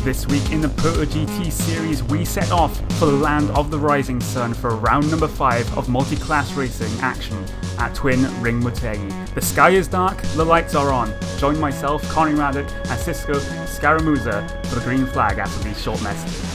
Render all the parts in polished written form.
This week in the ProtoGT series, we set off for the land of the rising sun for round number 5 of multi-class racing action at Twin Ring Motegi. The sky is dark, the lights are on. Join myself, Connie Raddock, and Cisco Scaramuza for the green flag after these short messages.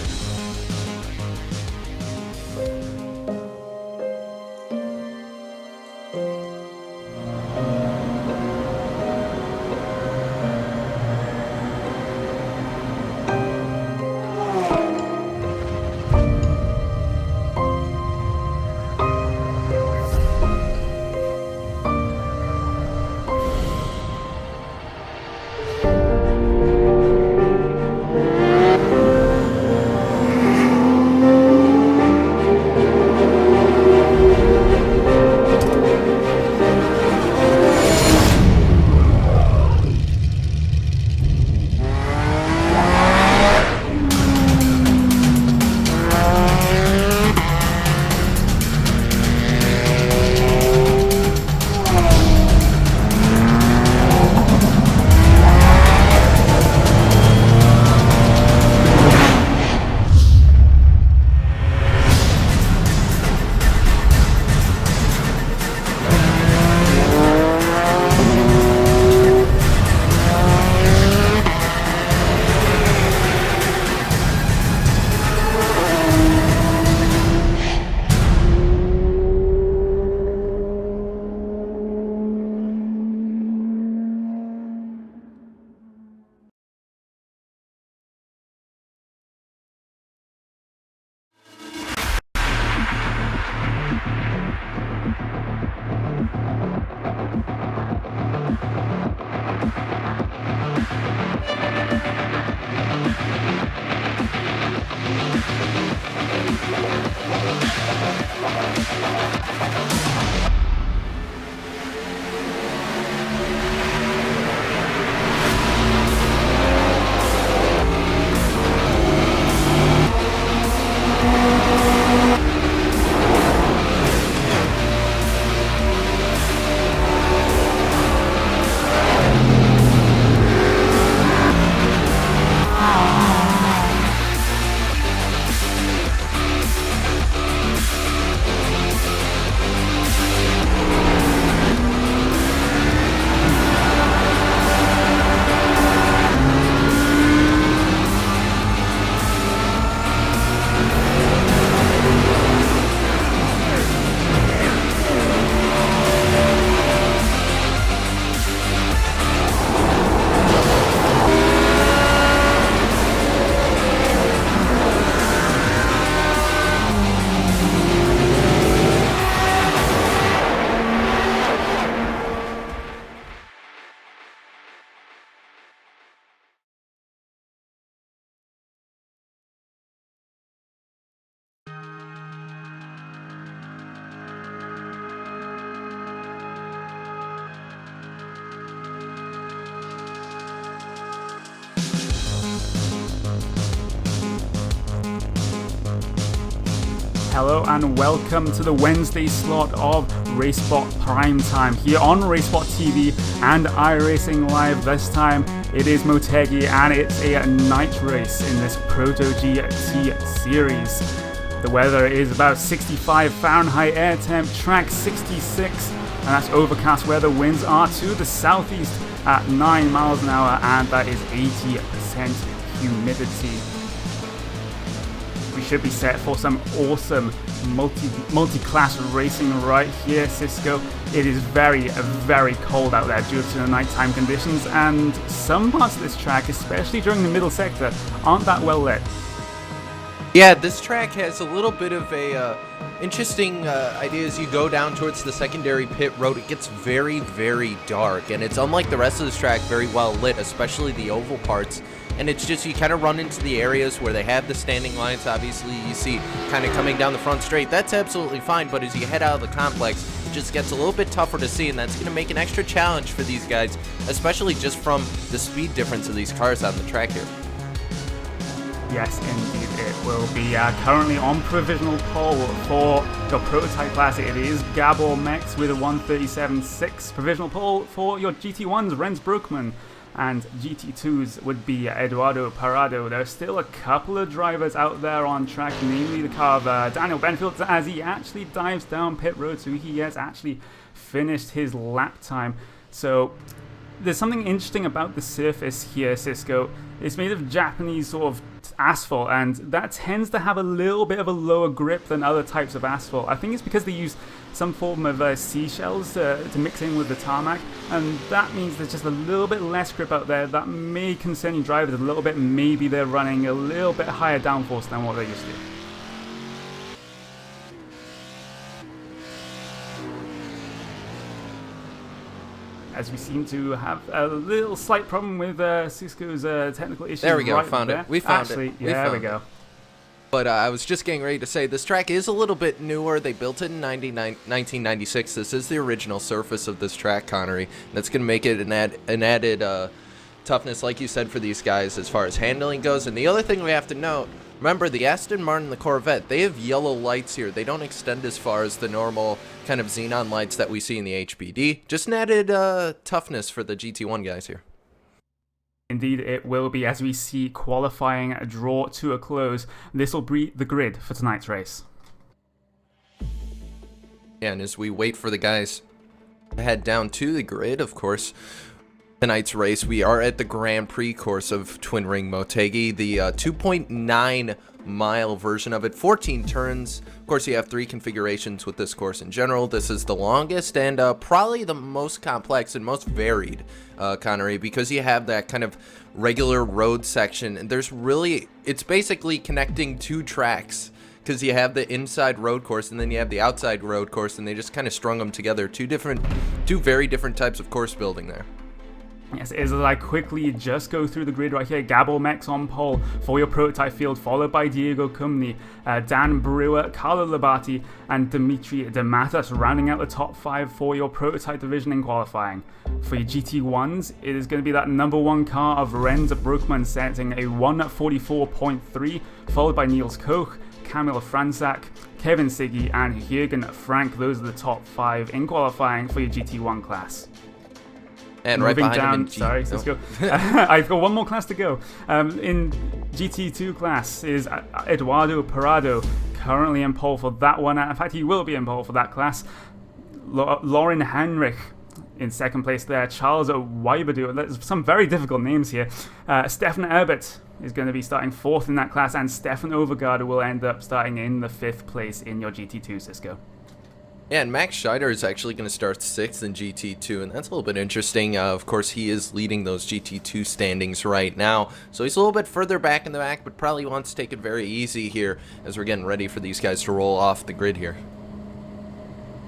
Hello and welcome to the Wednesday slot of RaceBot Primetime here on RaceBot TV and iRacing Live. This time it is Motegi and it's a night race in this ProtoGT series. The weather is about 65 Fahrenheit air temp, track 66, and that's overcast weather. Winds are to the southeast at 9 miles an hour and that is 80% humidity. We should be set for some awesome multi-class racing right here, Cisco. It is very cold out there due to the nighttime conditions, and some parts of this track, especially during the middle sector, aren't that well lit. Yeah, this track has a little bit of a interesting idea. As you go down towards the secondary pit road, it gets very dark, and it's unlike the rest of this track, very well lit, especially the oval parts. And it's just, you kind of run into the areas where they have the standing lines. Obviously, you see kind of coming down the front straight. That's absolutely fine, but as you head out of the complex, it just gets a little bit tougher to see, and that's going to make an extra challenge for these guys, especially just from the speed difference of these cars on the track here. Yes, indeed, it will be currently on provisional pole for your prototype class. It is Gabor Mex with a 137.6. Provisional pole for your GT1s, Renz Broekman. and GT2s would be Eduardo Parado. There are still a couple of drivers out there on track, namely the car of Daniel Benfield, as he actually dives down pit road, so he has actually finished his lap time. So there's something interesting about the surface here, Cisco. It's made of Japanese sort of asphalt, and that tends to have a little bit of a lower grip than other types of asphalt. I think it's because they use some form of seashells to mix in with the tarmac, and that means there's just a little bit less grip out there. That may concern you drivers a little bit. Maybe they're running a little bit higher downforce than what they're used to. As we seem to have a little slight problem with Cisco's technical issues. There we go, right found there. it. We found it. There we go. But I was just getting ready to say, this track is a little bit newer. They built it in 1996. This is the original surface of this track, Connery. That's going to make it an added toughness, like you said, for these guys as far as handling goes. And the other thing we have to note, remember, the Aston Martin and the Corvette, they have yellow lights here. They don't extend as far as the normal kind of xenon lights that we see in the HPD. Just an added toughness for the GT1 guys here. Indeed, it will be, as we see qualifying draw to a close. This will be the grid for tonight's race. Yeah, and as we wait for the guys to head down to the grid, of course, tonight's race, we are at the Grand Prix course of Twin Ring Motegi, the 2.9 mile version of it, 14 turns. Of course, you have 3 configurations with this course in general. This is the longest and probably the most complex and most varied, Connery, because you have that kind of regular road section, and there's really, it's basically connecting 2 tracks, because you have the inside road course and then you have the outside road course, and they just kind of strung them together. Two very different types of course building there. Yes, as I quickly just go through the grid right here, Gabor Mex on pole for your prototype field, followed by Diego Cumni, Dan Brewer, Carlo Labate, and Dimitri Dematas rounding out the top 5 for your prototype division in qualifying. For your GT1s, it is going to be that number 1 car of Renz Broekman setting a 1:44.3, followed by Niels Koch, Kamil Franzak, Kevin Siggy, and Jürgen Frank. Those are the top 5 in qualifying for your GT1 class. And right moving behind down, let's go. I've got one more class to go. In GT2 class is Eduardo Parado, currently in pole for that one. In fact, he will be in pole for that class. Lauren Heinrich in second place there. Charles Weibadu. There's some very difficult names here. Stefan Erbert is going to be starting 4th in that class, and Stefan Overgaard will end up starting in the 5th place in your GT2, Cisco. Yeah, and Max Scheider is actually going to start 6th in GT2, and that's a little bit interesting. Of course, he is leading those GT2 standings right now, so he's a little bit further back in the back, but probably wants to take it very easy here as we're getting ready for these guys to roll off the grid here.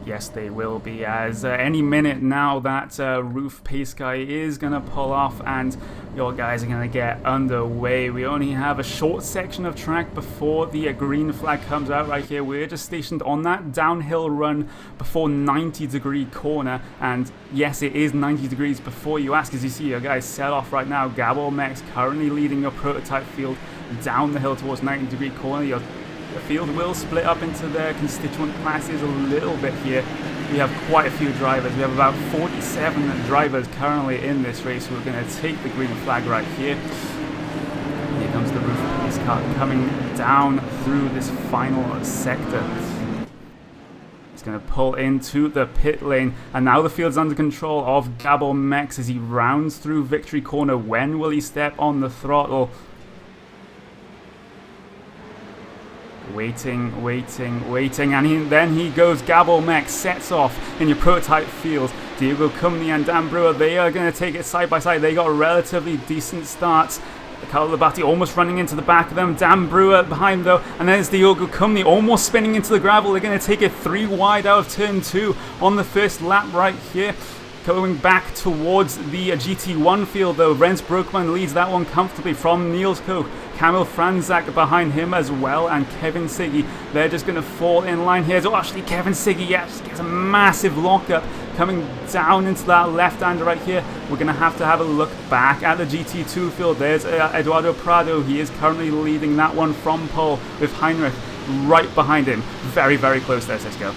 Yes, they will be, as any minute now that roof pace guy is going to pull off and your guys are going to get underway. We only have a short section of track before the green flag comes out right here. We're just stationed on that downhill run before 90-degree corner, and yes, it is 90 degrees before you ask. As you see your guys set off right now, Gabor Mex currently leading your prototype field down the hill towards 90-degree corner. The field will split up into their constituent classes a little bit here. We have quite a few drivers. We have about 47 drivers currently in this race who are going to take the green flag right here. Here comes the roof pace car coming down through this final sector. It's going to pull into the pit lane, and now the field's under control of Gabor Mex as he rounds through victory corner. When will he step on the throttle? Waiting, and then he goes. Gabor Mex sets off in your prototype field. Diego Cumni and Dan Brewer, they are going to take it side by side. They got a relatively decent start. Carlo Labate almost running into the back of them. Dan Brewer behind though, and then it's Diego Cumni almost spinning into the gravel. They're going to take it 3 wide out of turn 2 on the first lap right here. Going back towards the GT1 field though, Renz Broekman leads that one comfortably from Niels Koch. Kamil Franzak behind him as well, and Kevin Siggy. They're just going to fall in line here. So actually Kevin Siggy, yes, gets a massive lockup coming down into that left-hander right here. We're going to have a look back at the GT2 field. There's Eduardo Prado. He is currently leading that one from pole with Heinrich right behind him. Very, very close there, Cisco.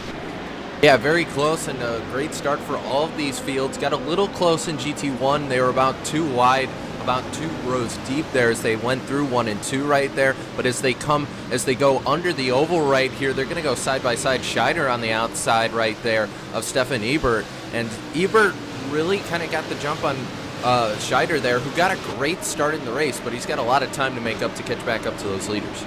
Yeah, very close, and a great start for all of these fields. Got a little close in GT1. They were about 2 wide, about 2 rows deep there as they went through 1 and 2 right there. But as they go under the oval right here, they're going to go side by side. Scheider on the outside right there of Stefan Ebert. And Ebert really kind of got the jump on Scheider there, who got a great start in the race, but he's got a lot of time to make up to catch back up to those leaders.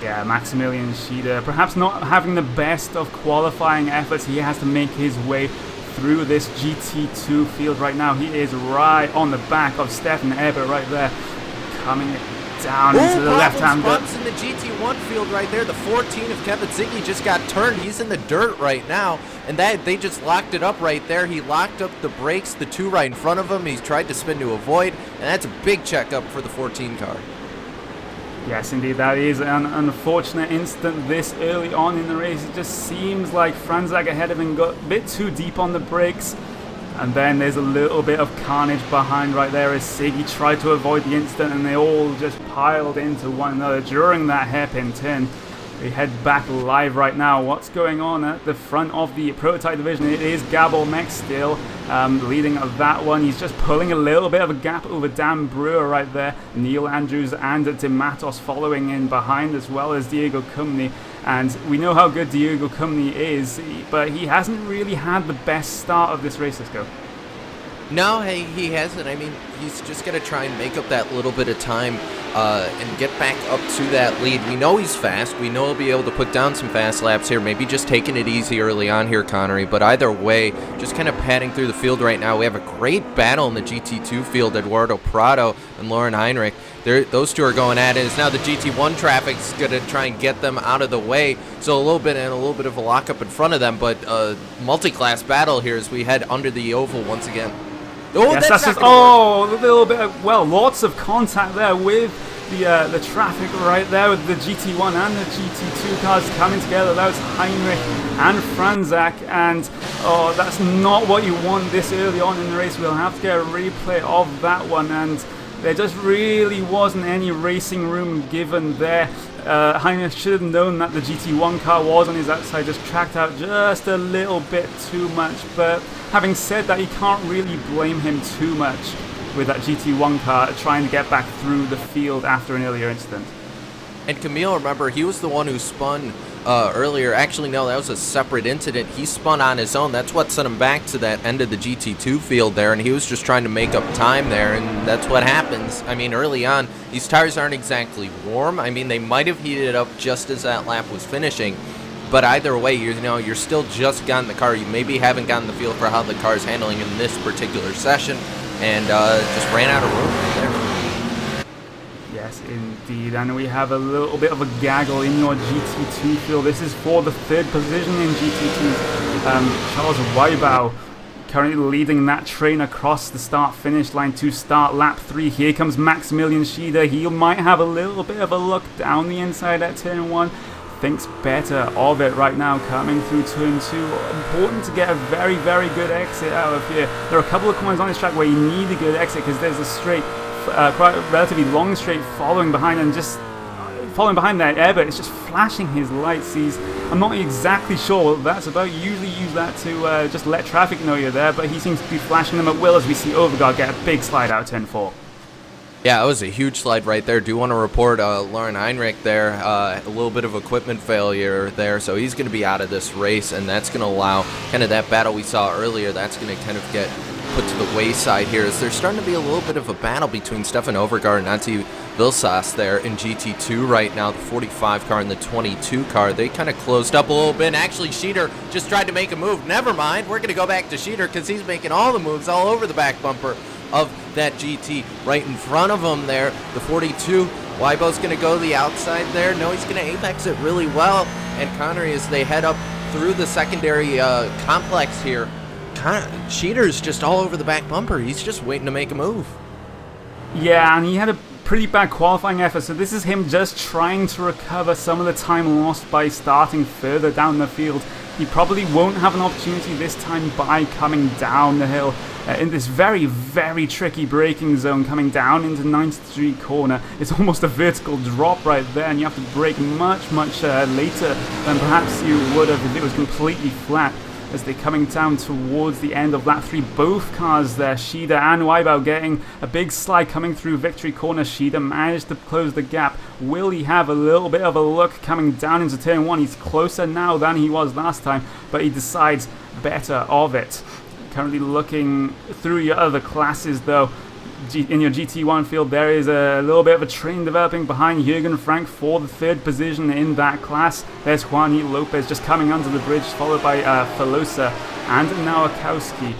Yeah, Maximilian Scheider, perhaps not having the best of qualifying efforts. He has to make his way through this GT2 field right now. He is right on the back of Stefan Ebert right there, coming down into the left-hand bumps in the GT1 field right there. The 14 of Kevin Ziggy just got turned. He's in the dirt right now, and they just locked it up right there. He locked up the brakes, the 2 right in front of him. He's tried to spin to avoid, and that's a big checkup for the 14 car. Yes, indeed, that is an unfortunate incident this early on in the race. It just seems like Franzak ahead of him got a bit too deep on the brakes, and then there's a little bit of carnage behind right there as Siggy tried to avoid the incident, and they all just piled into one another during that hairpin turn. We head back live right now. What's going on at the front of the prototype division? It is Gabor Mech still leading that one. He's just pulling a little bit of a gap over Dan Brewer right there. Neil Andrews and DeMatos following in behind, as well as Diego Cumney. And we know how good Diego Cumney is, but he hasn't really had the best start of this race. Let's go. No, hey, he hasn't. I mean, he's just going to try and make up that little bit of time and get back up to that lead. We know he's fast. We know he'll be able to put down some fast laps here, maybe just taking it easy early on here, Connery. But either way, just kind of padding through the field right now. We have a great battle in the GT2 field. Eduardo Prado and Lauren Heinrich. Those two are going at it. It's now the GT1 traffic's going to try and get them out of the way. So a little bit of a lockup in front of them, but multi-class battle here as we head under the oval once again. Oh, yes, that's just, a little bit of, well, lots of contact there with the traffic right there with the GT1 and the GT2 cars coming together. That was Heinrich and Franzak, and that's not what you want this early on in the race. We'll have to get a replay of that one, and there just really wasn't any racing room given there. Heinrich should have known that the GT1 car was on his outside, just tracked out just a little bit too much. But having said that, you can't really blame him too much with that GT1 car trying to get back through the field after an earlier incident. And Camille, remember, he was the one who spun earlier. Actually, no, that was a separate incident. He spun on his own. That's what sent him back to that end of the GT2 field there, and he was just trying to make up time there, and that's what happens. I mean, early on, these tires aren't exactly warm. I mean, they might have heated up just as that lap was finishing, but either way, you're still just gotten the car. You maybe haven't gotten the feel for how the car is handling in this particular session, and just ran out of room right there. Yes, indeed, and we have a little bit of a gaggle in your GT2 field. This is for the 3rd position in GT2. Charles Weibau currently leading that train across the start-finish line to start lap 3. Here comes Maximilian Scheider. He might have a little bit of a look down the inside at turn 1. Thinks better of it right now coming through turn 2. Important to get a very, very good exit out of here. There are a couple of corners on this track where you need a good exit because there's a straight, quite relatively long straight following behind, and just following behind that Ebert is just flashing his lights. I'm not exactly sure what that's about. You usually use that to just let traffic know you're there, but he seems to be flashing them at will as we see Overgaard get a big slide out of turn 4. Yeah, it was a huge slide right there. Do want to report Lauren Heinrich there, a little bit of equipment failure there, so he's going to be out of this race, and that's going to allow kind of that battle we saw earlier. That's going to kind of get put to the wayside here, as there's starting to be a little bit of a battle between Stefan Overgaard and Antti Vilsas there in GT2 right now. The 45 car and the 22 car, they kind of closed up a little bit. Actually, Scheider just tried to make a move. Never mind, we're going to go back to Scheider because he's making all the moves all over the back bumper of that GT right in front of him there. The 42, Weibo's going to go the outside there. No, he's going to apex it really well. And Connery, as they head up through the secondary complex here, Scheider's just all over the back bumper. He's just waiting to make a move. Yeah, and he had a pretty bad qualifying effort, so this is him just trying to recover some of the time lost by starting further down the field. He probably won't have an opportunity this time by coming down the hill in this very, very tricky braking zone coming down into 9th Street corner. It's almost a vertical drop right there, and you have to brake much, much later than perhaps you would have if it was completely flat. as they're coming down towards the end of lap 3. Both cars there, Shida and Weibao, getting a big slide coming through victory corner. Shida managed to close the gap. Will he have a little bit of a look coming down into turn 1? He's closer now than he was last time, but he decides better of it. Currently looking through your other classes though. In your GT1 field, there is a little bit of a train developing behind Jürgen Frank for the 3rd position in that class. There's Juanito Lopez just coming under the bridge, followed by Filosa and Nowakowski.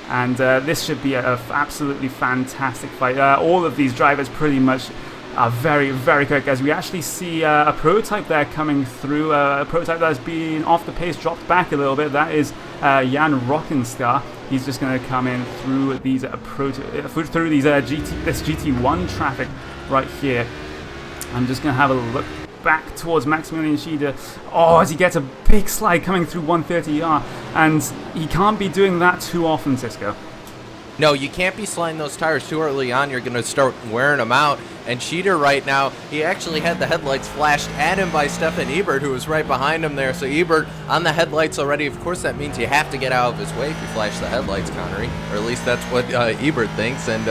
And this should be an absolutely fantastic fight. All of these drivers pretty much are very, very quick, as we actually see a prototype there coming through, a prototype that's been off the pace, dropped back a little bit. That is Jan Rockenstar. He's just going to come in through these this GT1 traffic right here. I'm just going to have a look back towards Maximilian Schide. Oh, as he gets a big slide coming through 130R, and he can't be doing that too often, Cisco. No, you can't be sliding those tires too early on. You're going to start wearing them out. And Cheater right now, he actually had the headlights flashed at him by Stefan Ebert, who was right behind him there. So Ebert on the headlights already. Of course, that means you have to get out of his way if you flash the headlights, Connery. Or at least that's what Ebert thinks. And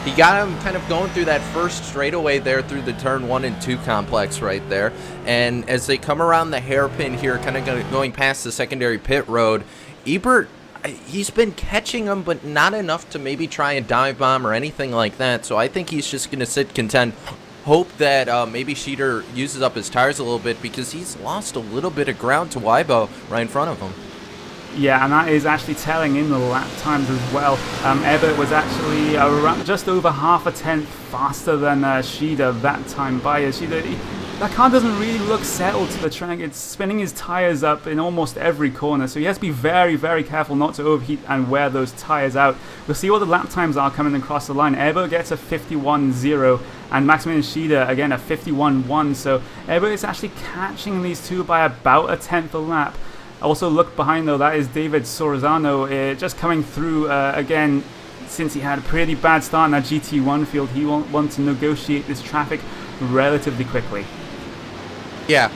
he got him kind of going through that first straightaway there through the turn 1 and 2 complex right there. And as they come around the hairpin here, kind of going past the secondary pit road, Ebert, he's been catching them, but not enough to maybe try and dive bomb or anything like that. So I think he's just going to sit content, hope that maybe Sheeter uses up his tires a little bit, because he's lost a little bit of ground to Weibo right in front of him. Yeah, and that is actually telling in the lap times as well. Ebert was actually just over half a tenth faster than Shida that time by. That car doesn't really look settled to the track. It's spinning his tires up in almost every corner, so he has to be very, very careful not to overheat and wear those tires out. We'll see what the lap times are coming across the line. Ebert gets a 51.0, and Maximilian Shida again a 51.1, so Ebert is actually catching these two by about a tenth a lap. Also look behind though, that is David Sorzano just coming through again. Since he had a pretty bad start in that GT1 field, he won't want to negotiate this traffic relatively quickly. Yeah,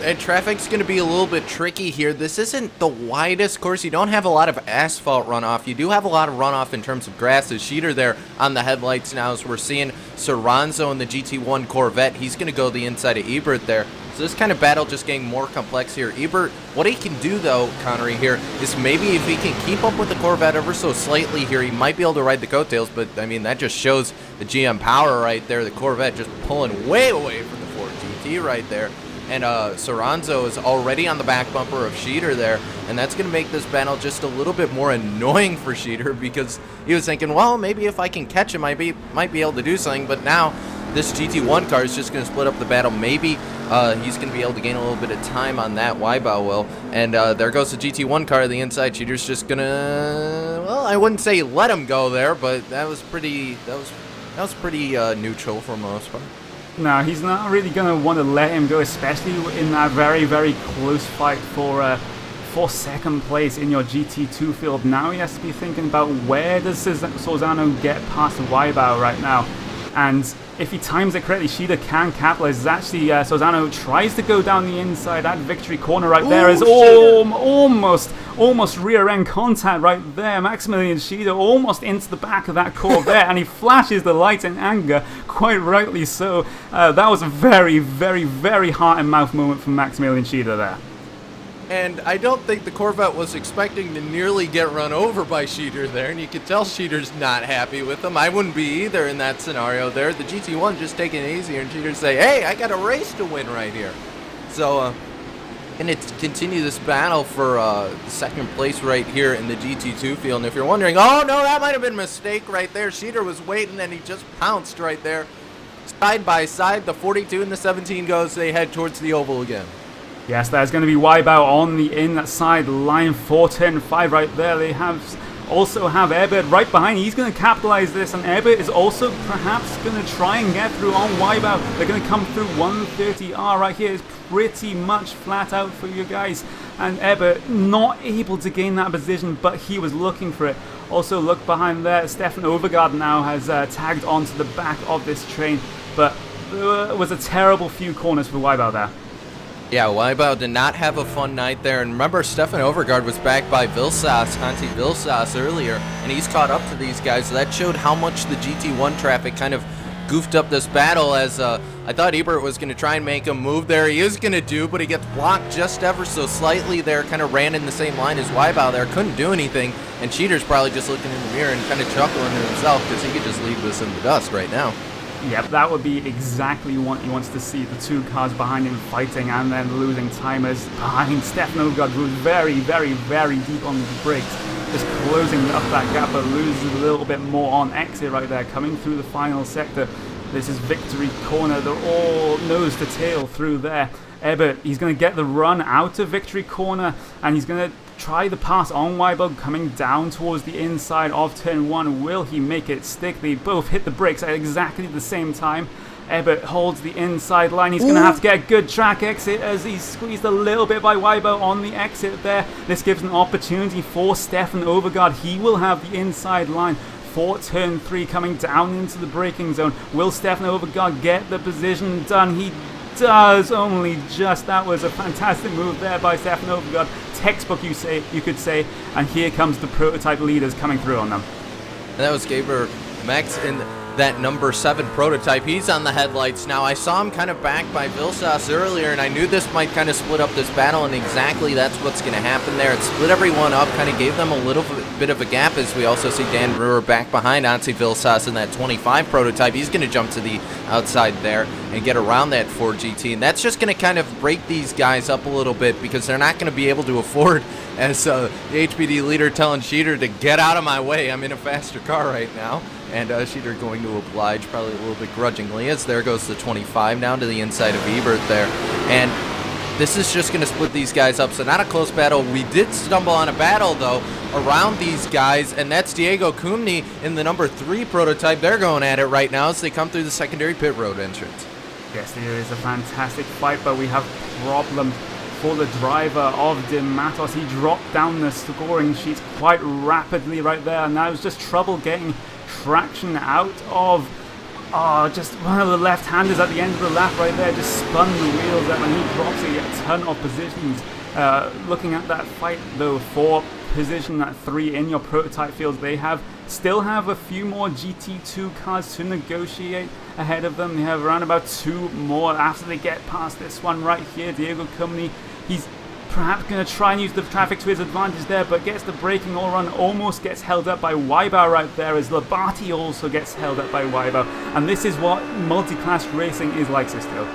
and traffic's going to be a little bit tricky here. This isn't the widest course. You don't have a lot of asphalt runoff. You do have a lot of runoff in terms of grasses. Sheeter there on the headlights now, as we're seeing Soranzo in the GT1 Corvette. He's going to go the inside of Ebert there. So this kind of battle just getting more complex here. Ebert, what he can do though, Connery, here, is maybe if he can keep up with the Corvette ever so slightly here, he might be able to ride the coattails, but I mean, that just shows the GM power right there. The Corvette just pulling way away from the Ford GT right there. And Soranzo is already on the back bumper of Sheeter there, and that's going to make this battle just a little bit more annoying for Sheeter, because he was thinking, well, maybe if I can catch him, I might be able to do something, but now this GT1 car is just going to split up the battle. Maybe he's going to be able to gain a little bit of time on that Weibo will. And there goes the GT1 car on the inside. Cheater's just going to, well, I wouldn't say let him go there, but that was pretty neutral for the most part. No, he's not really going to want to let him go, especially in that very, very close fight for second place in your GT2 field. Now he has to be thinking about where does Sorzano get past Weibo right now. And if he times it correctly, Shida can capitalize. It's actually Sorzano tries to go down the inside. That victory corner right there is almost rear end contact right there. Maximilian Shida almost into the back of that Corvette, and he flashes the lights in anger, quite rightly so. That was a very, very, very heart and mouth moment from Maximilian Shida there. And I don't think the Corvette was expecting to nearly get run over by Sheeter there, and you could tell Sheeter's not happy with him. I wouldn't be either in that scenario there. The GT1 just taking it easier, and Sheeter say, hey, I got a race to win right here. So, and it's continue this battle for second place right here in the GT2 field. And if you're wondering, oh, no, that might have been a mistake right there. Sheeter was waiting, and he just pounced right there. Side by side, the 42 and the 17 goes. They head towards the oval again. Yes, there's going to be Weibo on the inside line for turn 5 right there. They also have Ebert right behind. He's going to capitalize this, and Ebert is also perhaps going to try and get through on Weibo. They're going to come through 130R right here. It's pretty much flat out for you guys. And Ebert not able to gain that position, but he was looking for it. Also look behind there. Stefan Overgaard now has tagged onto the back of this train, but there was a terrible few corners for Weibo there. Yeah, Wiebow did not have a fun night there. And remember, Stefan Overgaard was backed by Vilsas, Hansi Vilsas earlier, and he's caught up to these guys. So that showed how much the GT1 traffic kind of goofed up this battle, as I thought Ebert was going to try and make a move there. He is going to do, but he gets blocked just ever so slightly there, kind of ran in the same line as Wiebow there, couldn't do anything, and Cheater's probably just looking in the mirror and kind of chuckling to himself because he could just leave this in the dust right now. Yep, that would be exactly what he wants to see, the two cars behind him fighting and then losing time as behind Stefan Overgaard, who's very, very, very deep on the brakes, just closing up that gap, but loses a little bit more on exit right there, coming through the final sector. This is Victory Corner, they're all nose to tail through there. Ebert, he's going to get the run out of Victory Corner, and he's going to try the pass on Wiebow coming down towards the inside of turn 1. Will he make it stick? They both hit the brakes at exactly the same time. Ebert holds the inside line. He's going to have to get a good track exit as he's squeezed a little bit by Wiebow on the exit there. This gives an opportunity for Stefan Overgaard. He will have the inside line for turn 3 coming down into the braking zone. Will Stefan Overgaard get the position done? He does, only just. That was a fantastic move there by Stefan Overgaard. Textbook, you could say. And here comes the prototype leaders coming through on them. And that was Gaber Max in that number 7 prototype. He's on the headlights now. I saw him kind of backed by Vilsas earlier, and I knew this might kind of split up this battle, and exactly that's what's going to happen there. It split everyone up, kind of gave them a little bit of a gap, as we also see Dan Brewer back behind Ansi Vilsas in that 25 prototype. He's going to jump to the outside there and get around that Ford GT, and that's just going to kind of break these guys up a little bit because they're not going to be able to afford, as the HPD leader telling Sheeter to get out of my way. I'm in a faster car right now. And Sheeter going to oblige, probably a little bit grudgingly, as there goes the 25 down to the inside of Ebert there. And this is just going to split these guys up, so not a close battle. We did stumble on a battle, though, around these guys, and that's Diego Cumny in the number 3 prototype. They're going at it right now as they come through the secondary pit road entrance. Yes, there is a fantastic fight, but we have problems for the driver of De Matos. He dropped down the scoring sheets quite rapidly right there, and that was just trouble getting traction out of just one of the left-handers at the end of the lap right there. Just spun the wheels up, and he drops a ton of positions. Looking at that fight though, for position at 3 in your prototype fields, they still have a few more GT2 cars to negotiate ahead of them. They have around about 2 more after they get past this one right here. Diego Cumny, he's perhaps going to try and use the traffic to his advantage there, but gets the braking all run, almost gets held up by Wiebow right there, as Labate also gets held up by Wiebow. And this is what multi-class racing is like, Cisco.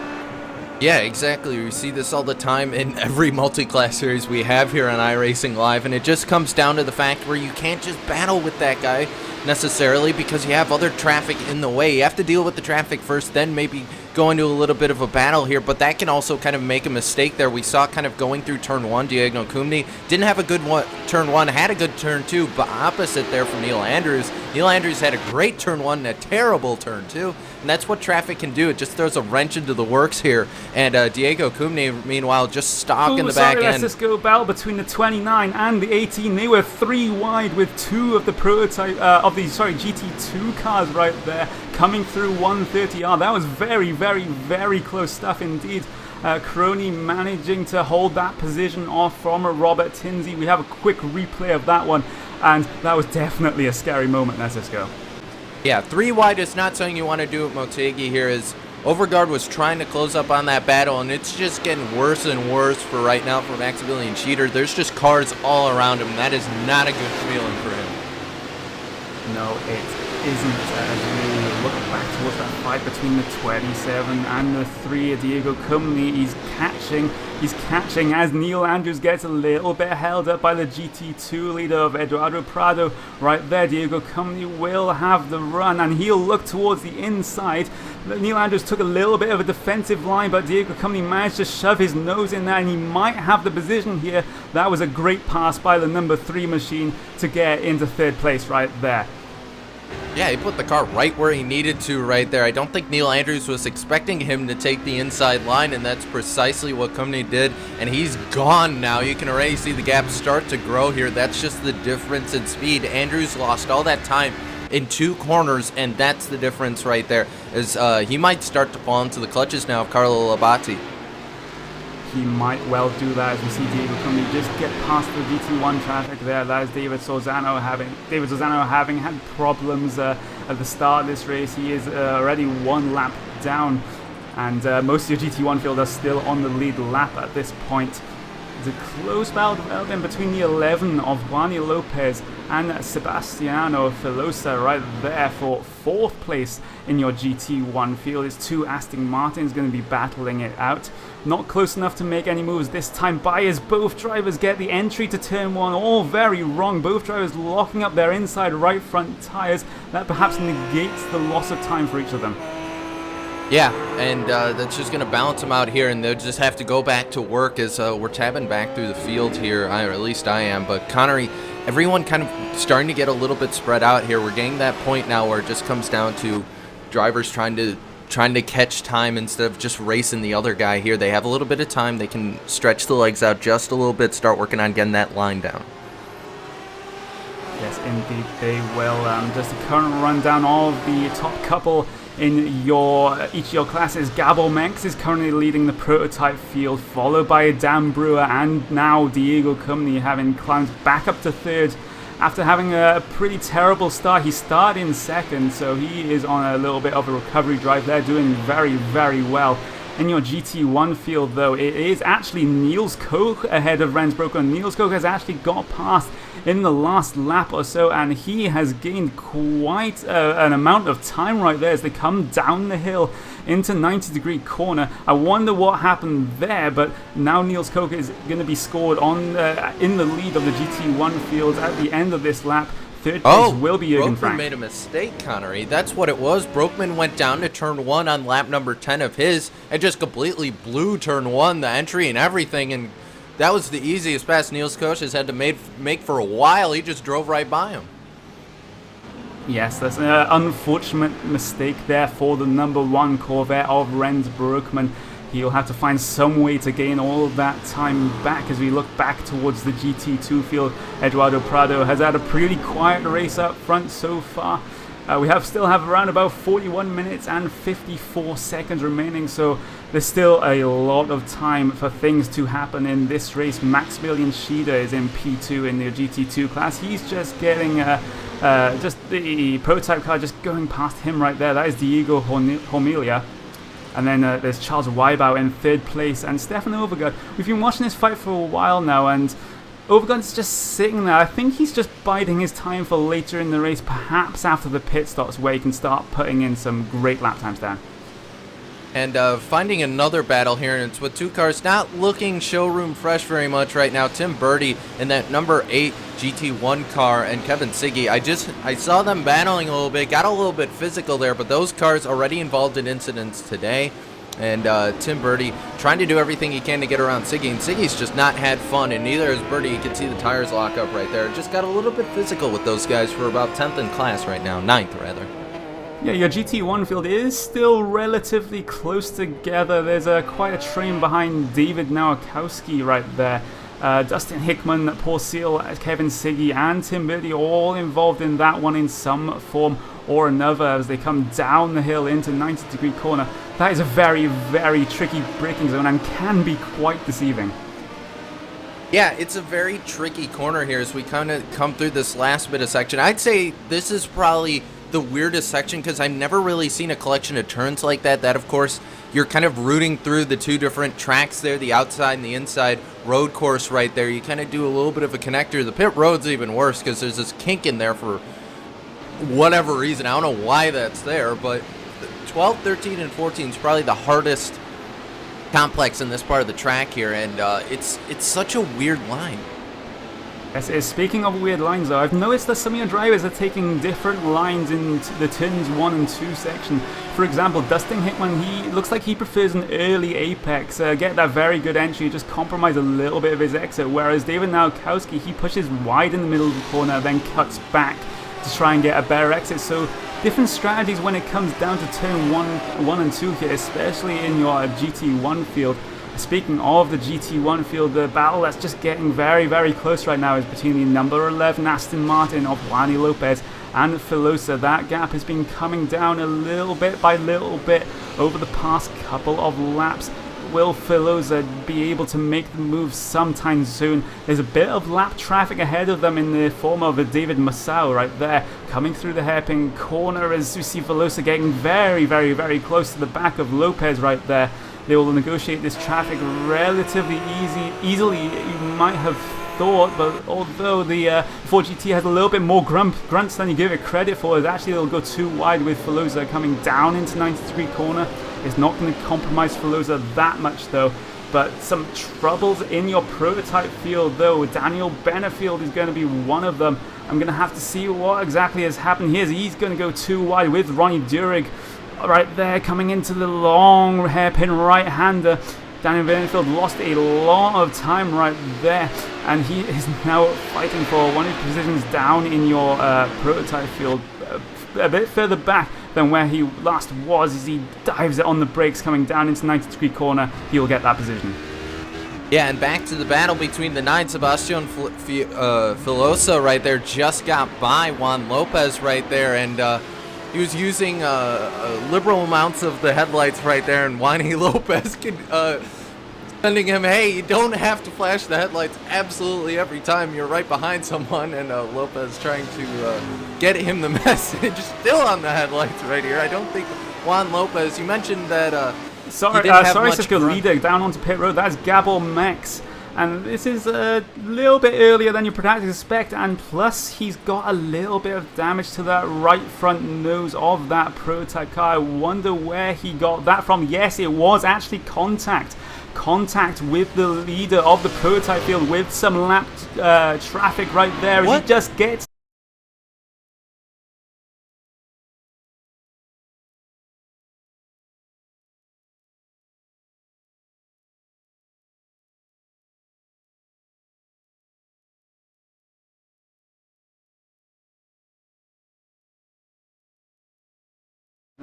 Yeah, exactly. We see this all the time in every multi-class series we have here on iRacing Live, and it just comes down to the fact where you can't just battle with that guy necessarily because you have other traffic in the way. You have to deal with the traffic first, then maybe go into a little bit of a battle here, but that can also kind of make a mistake there. We saw kind of going through turn 1, Diego Cumny didn't have a good turn 1, had a good turn 2, but opposite there from Neil Andrews. Neil Andrews had a great turn 1 and a terrible turn 2, and that's what traffic can do. It just throws a wrench into the works here, and Diego Cumny, meanwhile, just stuck in the back end. Cisco battle between the 29 and the 18. They were 3 wide with 2 of the prototype GT2 cars right there coming through 130R. That was very, very, very close stuff indeed. Crony managing to hold that position off from Robert Tinsey. We have a quick replay of that one, and that was definitely a scary moment there, Cisco. Yeah, 3 wide is not something you want to do at Motegi here, as Overgaard was trying to close up on that battle, and it's just getting worse and worse for right now for Maximilian Cheater. There's just cars all around him. That is not a good feeling for him. No, it isn't. As we look back towards that fight between the 27 and the 3, Diego Cumny, he's catching as Neil Andrews gets a little bit held up by the GT2 leader of Eduardo Prado right there. Diego Cumny will have the run, and he'll look towards the inside. Neil Andrews took a little bit of a defensive line, but Diego Cumny managed to shove his nose in there, and he might have the position here. That was a great pass by the number 3 machine to get into 3rd place right there. Yeah, he put the car right where he needed to right there. I don't think Neil Andrews was expecting him to take the inside line, and that's precisely what Cumny did, and he's gone now. You can already see the gap start to grow here. That's just the difference in speed. Andrews lost all that time in 2 corners, and that's the difference right there, as he might start to fall into the clutches now of Carlo Labate. he might well do that, as we see Diego Cumby just get past the GT1 traffic there. That is David Sorzano having had problems at the start of this race. He is already one lap down, and most of your GT1 field are still on the lead lap at this point. There's a close battle developing between the 11 of Juani Lopez and Sebastiano Filosa right there for 4th place in your GT1 field. It's two Aston Martins going to be battling it out. Not close enough to make any moves this time by, as both drivers get the entry to turn 1. All very wrong. Both drivers locking up their inside right front tyres. That perhaps negates the loss of time for each of them. Yeah, and that's just going to balance them out here, and they'll just have to go back to work as we're tabbing back through the field here, or at least I am. But Connery, everyone kind of starting to get a little bit spread out here. We're getting that point now where it just comes down to drivers trying to catch time instead of just racing the other guy here. They have a little bit of time. They can stretch the legs out just a little bit, start working on getting that line down. Yes, indeed they will. Just a current rundown of the top couple in each of your classes. Gabo Menks is currently leading the prototype field, followed by Dan Brewer and now Diego Cumby, having climbed back up to 3rd after having a pretty terrible start. He started in 2nd, so he is on a little bit of a recovery drive there, doing very, very well. In your GT1 field, though, it is actually Niels Koch ahead of Rensbroek. Niels Koch has actually got past in the last lap or so, and he has gained quite an amount of time right there as they come down the hill into 90-degree corner. I wonder what happened there, but now Niels Koch is going to be scored on in the lead of the GT1 field at the end of this lap. 3rd place will be Jürgen Frank. Broekman made a mistake, Connery. That's what it was. Broekman went down to turn 1 on lap number 10 of his and just completely blew turn 1, the entry and everything, and that was the easiest pass Niels Koch has had to make for a while. He just drove right by him. Yes, that's an unfortunate mistake there for the number 1 Corvette of Rens Broekman. He'll have to find some way to gain all of that time back as we look back towards the GT2 field. Eduardo Prado has had a pretty quiet race up front so far. We still have around about 41 minutes and 54 seconds remaining, so there's still a lot of time for things to happen in this race. Maximilian Schieder is in P2 in the GT2 class. He's just getting just the prototype car just going past him right there. That is Diego Hormilia. And then there's Charles Weibau in 3rd place, and Stefan Overgaard. We've been watching this fight for a while now, and Overgaard's just sitting there. I think he's just biding his time for later in the race, perhaps after the pit stops, where he can start putting in some great lap times down. And finding another battle here, and it's with 2 cars not looking showroom fresh very much right now. Tim Birdie in that number 8 GT1 car and Kevin Siggy. I saw them battling a little bit, got a little bit physical there, but those cars already involved in incidents today. And Tim Birdie trying to do everything he can to get around Siggy, and Siggy's just not had fun, and neither has Birdie. You can see the tires lock up right there. Just got a little bit physical with those guys for about 10th in class right now, 9th rather. Yeah, your GT1 field is still relatively close together. There's quite a train behind David Nowakowski right there. Dustin Hickman, Paul Seal, Kevin Siggy, and Tim Birdie all involved in that one in some form or another as they come down the hill into 90-degree corner. That is a very, very tricky braking zone and can be quite deceiving. Yeah, it's a very tricky corner here as we kind of come through this last bit of section. I'd say this is probably the weirdest section because I've never really seen a collection of turns like that. That, of course, you're kind of rooting through the 2 different tracks there, the outside and the inside road course right there. You kind of do a little bit of a connector. The pit road's even worse because there's this kink in there for whatever reason. I don't know why that's there, but 12, 13, and 14 is probably the hardest complex in this part of the track here, and it's such a weird line. Yes, speaking of weird lines, though, I've noticed that some of your drivers are taking different lines in the turns 1 and 2 section. For example, Dustin Hickman, he looks like he prefers an early apex, get that very good entry, just compromise a little bit of his exit, whereas David Nowakowski, he pushes wide in the middle of the corner, then cuts back to try and get a better exit. So different strategies when it comes down to turn 1 and 2 here, especially in your GT1 field. Speaking of the GT1 field, the battle that's just getting very, very close right now is between the number 11 Aston Martin of Juani Lopez and Filosa. That gap has been coming down a little bit by little bit over the past couple of laps. will Filosa be able to make the move sometime soon? There's a bit of lap traffic ahead of them in the form of a David Massau right there, coming through the hairpin corner as we see Filosa getting very, very, very close to the back of Lopez right there. They will negotiate this traffic relatively easily, you might have thought, but although the 4GT has a little bit more grunts than you give it credit for, actually it'll go too wide with Filosa coming down into 93 corner. It's not going to compromise Filosa that much though, but some troubles in your prototype field though. Daniel Benefield is going to be one of them. I'm going to have to see what exactly has happened here. He's going to go too wide with Ronnie Durig right there, coming into the long hairpin right-hander. Daniel Benefield lost a lot of time right there, and he is now fighting for one of his positions down in your prototype field, a bit further back than where he last was. As he dives it on the brakes coming down into 93 corner, he will get that position. Yeah, and back to the battle between the 9. Sebastian Filosa right there just got by Juan Lopez right there, and he was using liberal amounts of the headlights right there, and Juan Lopez sending him, hey, you don't have to flash the headlights absolutely every time you're right behind someone, and Lopez trying to get him the message still on the headlights right here. I don't think Juan Lopez, you mentioned that sorry, Cisco leader down onto pit road. That's Gabor Mex. And this is a little bit earlier than you perhaps expect, and plus he's got a little bit of damage to that right front nose of that prototype car. I wonder where he got that from. Yes, it was actually contact with the leader of the prototype field with some lap traffic right there. As he just gets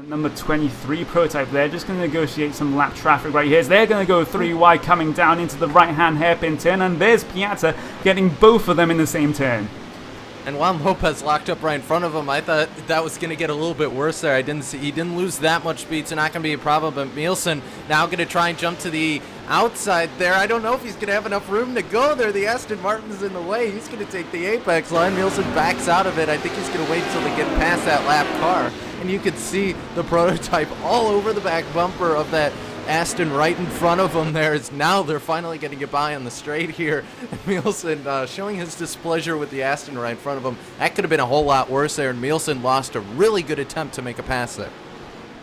number 23 prototype there, just going to negotiate some lap traffic right here. So they're going to go 3 wide coming down into the right hand hairpin turn, and there's Piazza getting both of them in the same turn. And Juan Lopez locked up right in front of him. I thought that was going to get a little bit worse there. He didn't lose that much speed, so not going to be a problem. But Nielsen now going to try and jump to the outside there. I don't know if he's going to have enough room to go there. The Aston Martin's in the way. He's going to take the apex line. Nielsen backs out of it. I think he's going to wait until they get past that lap car. And you could see the prototype all over the back bumper of that Aston right in front of them there. Is now they're finally getting get by on the straight here. Nielsen showing his displeasure with the Aston right in front of him. That could have been a whole lot worse there, and Nielsen lost a really good attempt to make a pass there.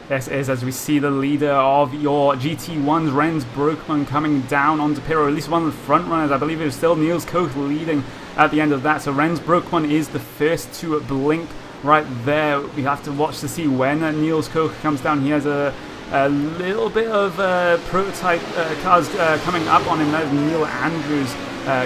This is as we see the leader of your GT1s, Rens Broekman, coming down onto pit road, or at least one of the front runners. I believe it was still Niels Koch leading at the end of that. So Rens Broekman is the first to blink right there. We have to watch to see when Niels Koch comes down. He has a little bit of prototype cars coming up on him. There's Neil Andrews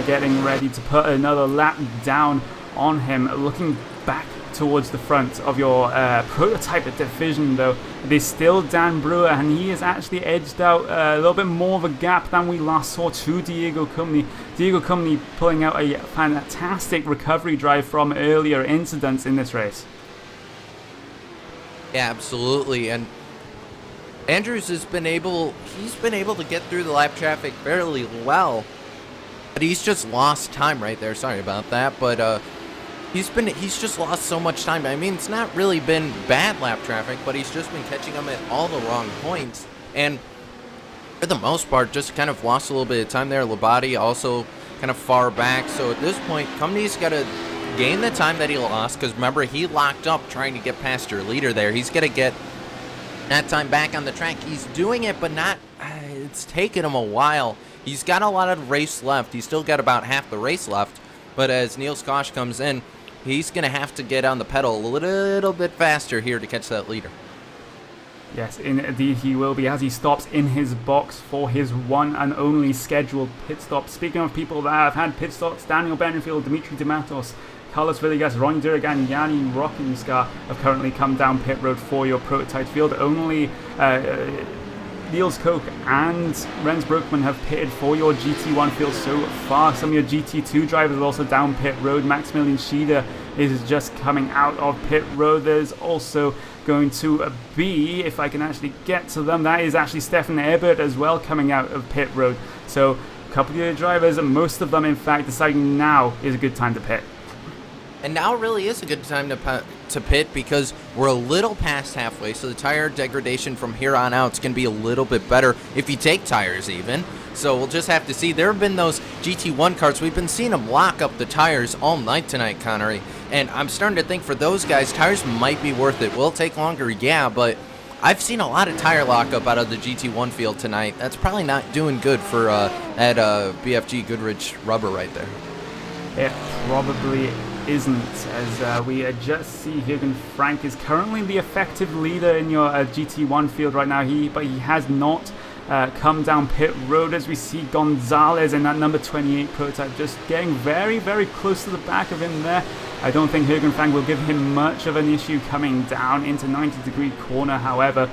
getting ready to put another lap down on him. Looking back towards the front of your prototype division though, there's still Dan Brewer, and he has actually edged out a little bit more of a gap than we last saw to Diego Cumney. Diego Cumney pulling out a fantastic recovery drive from earlier incidents in this race. Yeah, absolutely. And Andrews he's been able to get through the lap traffic fairly well, but he's just lost time right there. Sorry about that, but he's just lost so much time. I mean, it's not really been bad lap traffic, but he's just been catching them at all the wrong points, and for the most part, just kind of lost a little bit of time there. Labate also kind of far back, so at this point, Cumney's got to gain the time that he lost, because remember, he locked up trying to get past your leader there. He's got to get that time back on the track. He's doing it, but not. It's taken him a while. He's got a lot of race left. He's still got about half the race left, but as Niels Koch comes in, he's going to have to get on the pedal a little bit faster here to catch that leader. Yes, indeed he will be, as he stops in his box for his one and only scheduled pit stop. Speaking of people that have had pit stops, Daniel Benefield, Dimitri Dematos, Carlos Villegas, Ronnie Durgan, Yanni Rockenskar have currently come down pit road for your prototype field. Only Niels Koch and Rens Broekman have pitted for your GT1 field so far. Some of your GT2 drivers are also down pit road. Maximilian Schieder is just coming out of pit road. There's also going to be, if I can actually get to them, that is actually Stefan Ebert as well coming out of pit road. So a couple of the drivers, and most of them in fact deciding now is a good time to pit. And now really is a good time to pit because we're a little past halfway, so the tire degradation from here on out is going to be a little bit better if you take tires even. So we'll just have to see. There have been those GT1 cars. We've been seeing them lock up the tires all night tonight, Connery. And I'm starting to think for those guys, tires might be worth it. Will take longer, yeah, but I've seen a lot of tire lockup out of the GT1 field tonight. That's probably not doing good for that BFG Goodrich rubber right there. It probably isn't, as we just see Jürgen Frank is currently the effective leader in your GT1 field right now. But he has not come down pit road, as we see Gonzalez in that number 28 prototype just getting very, very close to the back of him there. I don't think Jürgen Frank will give him much of an issue coming down into 90-degree corner, however,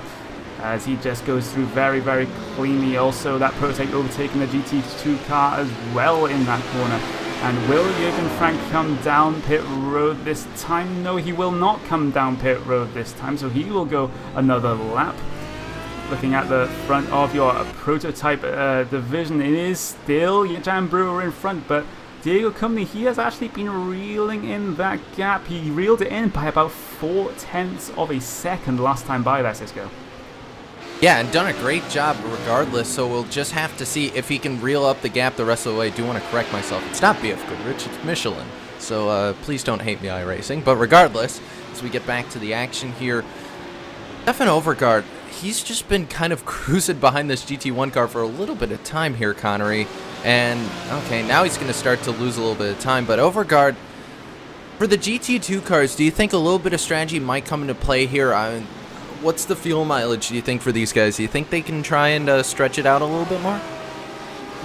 as he just goes through very, very cleanly. Also, that prototype overtaking the GT2 car as well in that corner. And will Jürgen Frank come down pit road this time? No, he will not come down pit road this time, so he will go another lap. Looking at the front of your prototype division, it is still Jan Brewer in front, but Diego Company, he has actually been reeling in that gap. He reeled it in by about 0.4 of a second last time by there, Cisco. Yeah, and done a great job regardless, so we'll just have to see if he can reel up the gap the rest of the way. I do want to correct myself. It's not BF Goodrich, it's Michelin. So please don't hate me, iRacing. But regardless, as we get back to the action here, Stefan Overgaard, he's just been kind of cruising behind this GT1 car for a little bit of time here, Connery. And, okay, now he's going to start to lose a little bit of time. But Overgaard, for the GT2 cars, do you think a little bit of strategy might come into play here? What's the fuel mileage, do you think, for these guys? Do you think they can try and stretch it out a little bit more?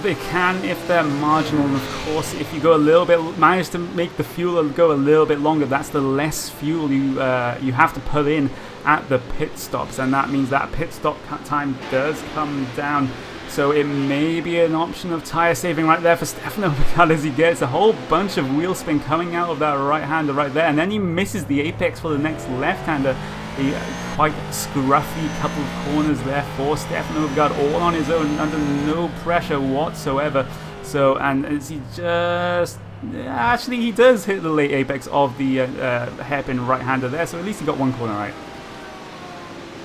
They can if they're marginal, and of course if you go a little bit, manage to make the fuel go a little bit longer, that's the less fuel you have to put in at the pit stops, and that means that pit stop time does come down. So it may be an option of tire saving right there for Stefan Overgaard as he gets a whole bunch of wheel spin coming out of that right-hander right there, and then he misses the apex for the next left-hander. A quite scruffy couple of corners there for Stefan Overgaard, all on his own, under no pressure whatsoever. So, and as he just... Actually, he does hit the late apex of the hairpin right-hander there, so at least he got one corner right.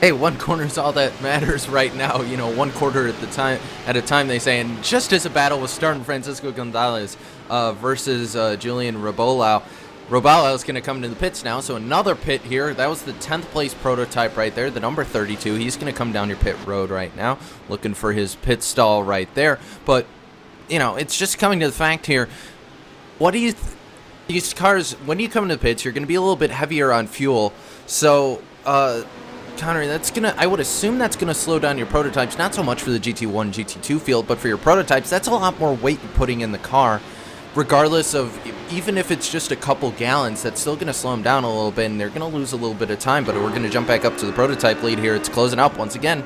Hey, one corner is all that matters right now. You know, 1 quarter at a time, they say. And just as a battle was starting, Francisco Gonzalez versus Julian Robolau. Robolau is going to come into the pits now, so another pit here. That was the 10th place prototype right there, the number 32. He's going to come down your pit road right now, looking for his pit stall right there. But, you know, it's just coming to the fact here. What do you these cars, when you come into the pits, you're going to be a little bit heavier on fuel. So, Connery, that's going to, I would assume that's going to slow down your prototypes, not so much for the GT1, GT2 field, but for your prototypes, that's a lot more weight you're putting in the car. Regardless of, even if it's just a couple gallons, that's still going to slow them down a little bit, and they're going to lose a little bit of time, but we're going to jump back up to the prototype lead here. It's closing up once again.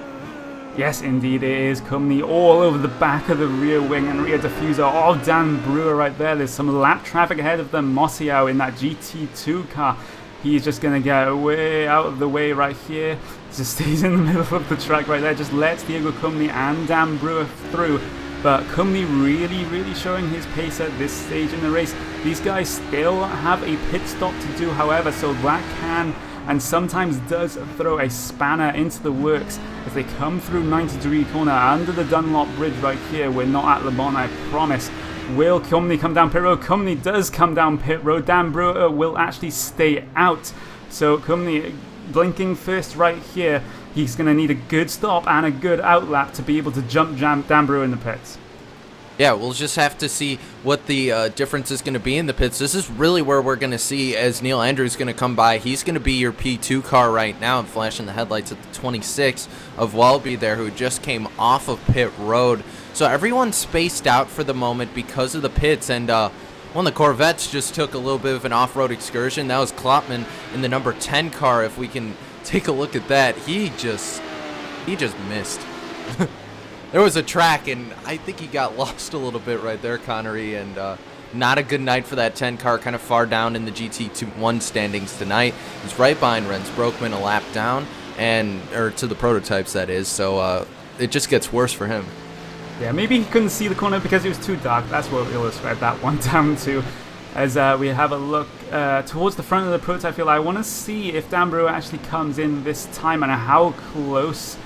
Yes, indeed it is. Company all over the back of the rear wing and rear diffuser of Dan Brewer right there. There's some lap traffic ahead of them. Mosiao in that GT2 car. He's just going to get way out of the way right here. Just stays in the middle of the track right there. Just lets Diego Company and Dan Brewer through. But Company really, really showing his pace at this stage in the race. These guys still have a pit stop to do, however, so that can and sometimes does throw a spanner into the works as they come through 90-degree corner under the Dunlop Bridge right here. We're not at Le Mans, I promise. Will Company come down pit road? Company does come down pit road. Dan Brewer will actually stay out. So Company blinking first right here. He's going to need a good stop and a good outlap to be able to jump Dan Brewer in the pits. Yeah, we'll just have to see what the difference is going to be in the pits. This is really where we're going to see as Neil Andrews going to come by. He's going to be your P2 car right now and flashing the headlights at the 26 of Welby there, who just came off of pit road. So everyone's spaced out for the moment because of the pits, and one of the Corvettes just took a little bit of an off-road excursion. That was Kloppman in the number 10 car. If we can take a look at that, he just missed. There was a track, and I think he got lost a little bit right there, Connery, and not a good night for that 10 car, kind of far down in the GT1 standings tonight. He's right behind Renz Broekman, a lap down, or to the prototypes, that is. So it just gets worse for him. Yeah, maybe he couldn't see the corner because it was too dark. That's what we'll ascribe that one down to. As we have a look towards the front of the prototype field, I want to see if Dan Brewer actually comes in this time and how close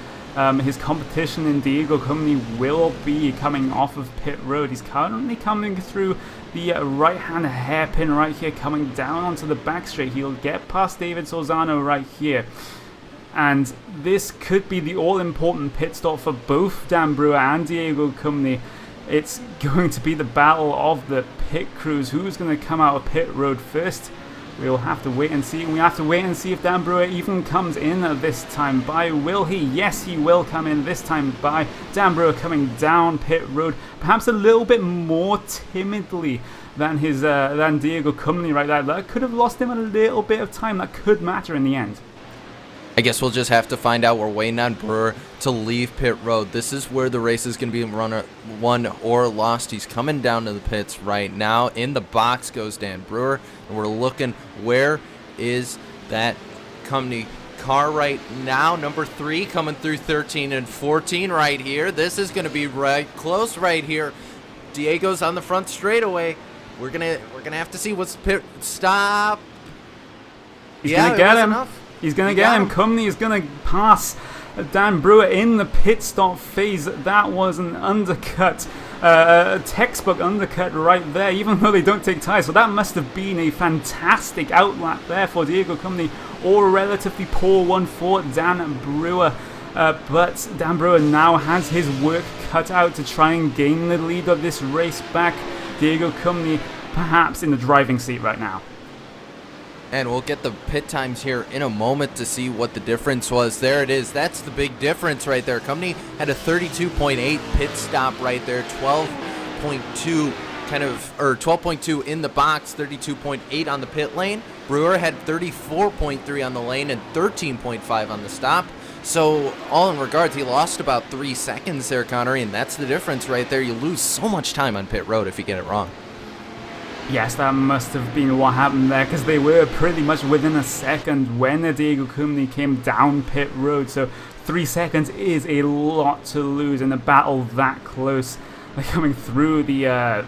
his competition in Diego Company will be coming off of pit road. He's currently coming through the right-hand hairpin right here, coming down onto the back straight. He'll get past David Sorzano right here. And this could be the all-important pit stop for both Dan Brewer and Diego Company. It's going to be the battle of the pit crews. Who's going to come out of pit road first? We'll have to wait and see. We have to wait and see if Dan Brewer even comes in this time by. Will he? Yes, he will come in this time by. Dan Brewer coming down pit road, perhaps a little bit more timidly than than Diego Company right there. That could have lost him a little bit of time. That could matter in the end. I guess we'll just have to find out. We're waiting on Brewer to leave pit road. This is where the race is going to be won or lost. He's coming down to the pits right now. In the box goes Dan Brewer, and we're looking, where is that Company car right now? Number 3 coming through 13 and 14 right here. This is going to be right close right here. Diego's on the front straightaway. We're gonna have to see what's pit stop. He's gonna get him. Enough. He's going to get him. Company is going to pass Dan Brewer in the pit stop phase. That was an undercut, a textbook undercut right there, even though they don't take tires. So that must have been a fantastic outlap there for Diego Company, or a relatively poor one for Dan Brewer. But Dan Brewer now has his work cut out to try and gain the lead of this race back. Diego Company perhaps in the driving seat right now. And we'll get the pit times here in a moment to see what the difference was. There it is. That's the big difference right there. Company had a 32.8 pit stop right there, 12.2 12.2 in the box, 32.8 on the pit lane. Brewer had 34.3 on the lane and 13.5 on the stop. So all in regards, he lost about 3 seconds there, Connery, and that's the difference right there. You lose so much time on pit road if you get it wrong. Yes, that must have been what happened there, because they were pretty much within a second when the Diego Company came down pit road. So 3 seconds is a lot to lose in a battle that close. They're coming through the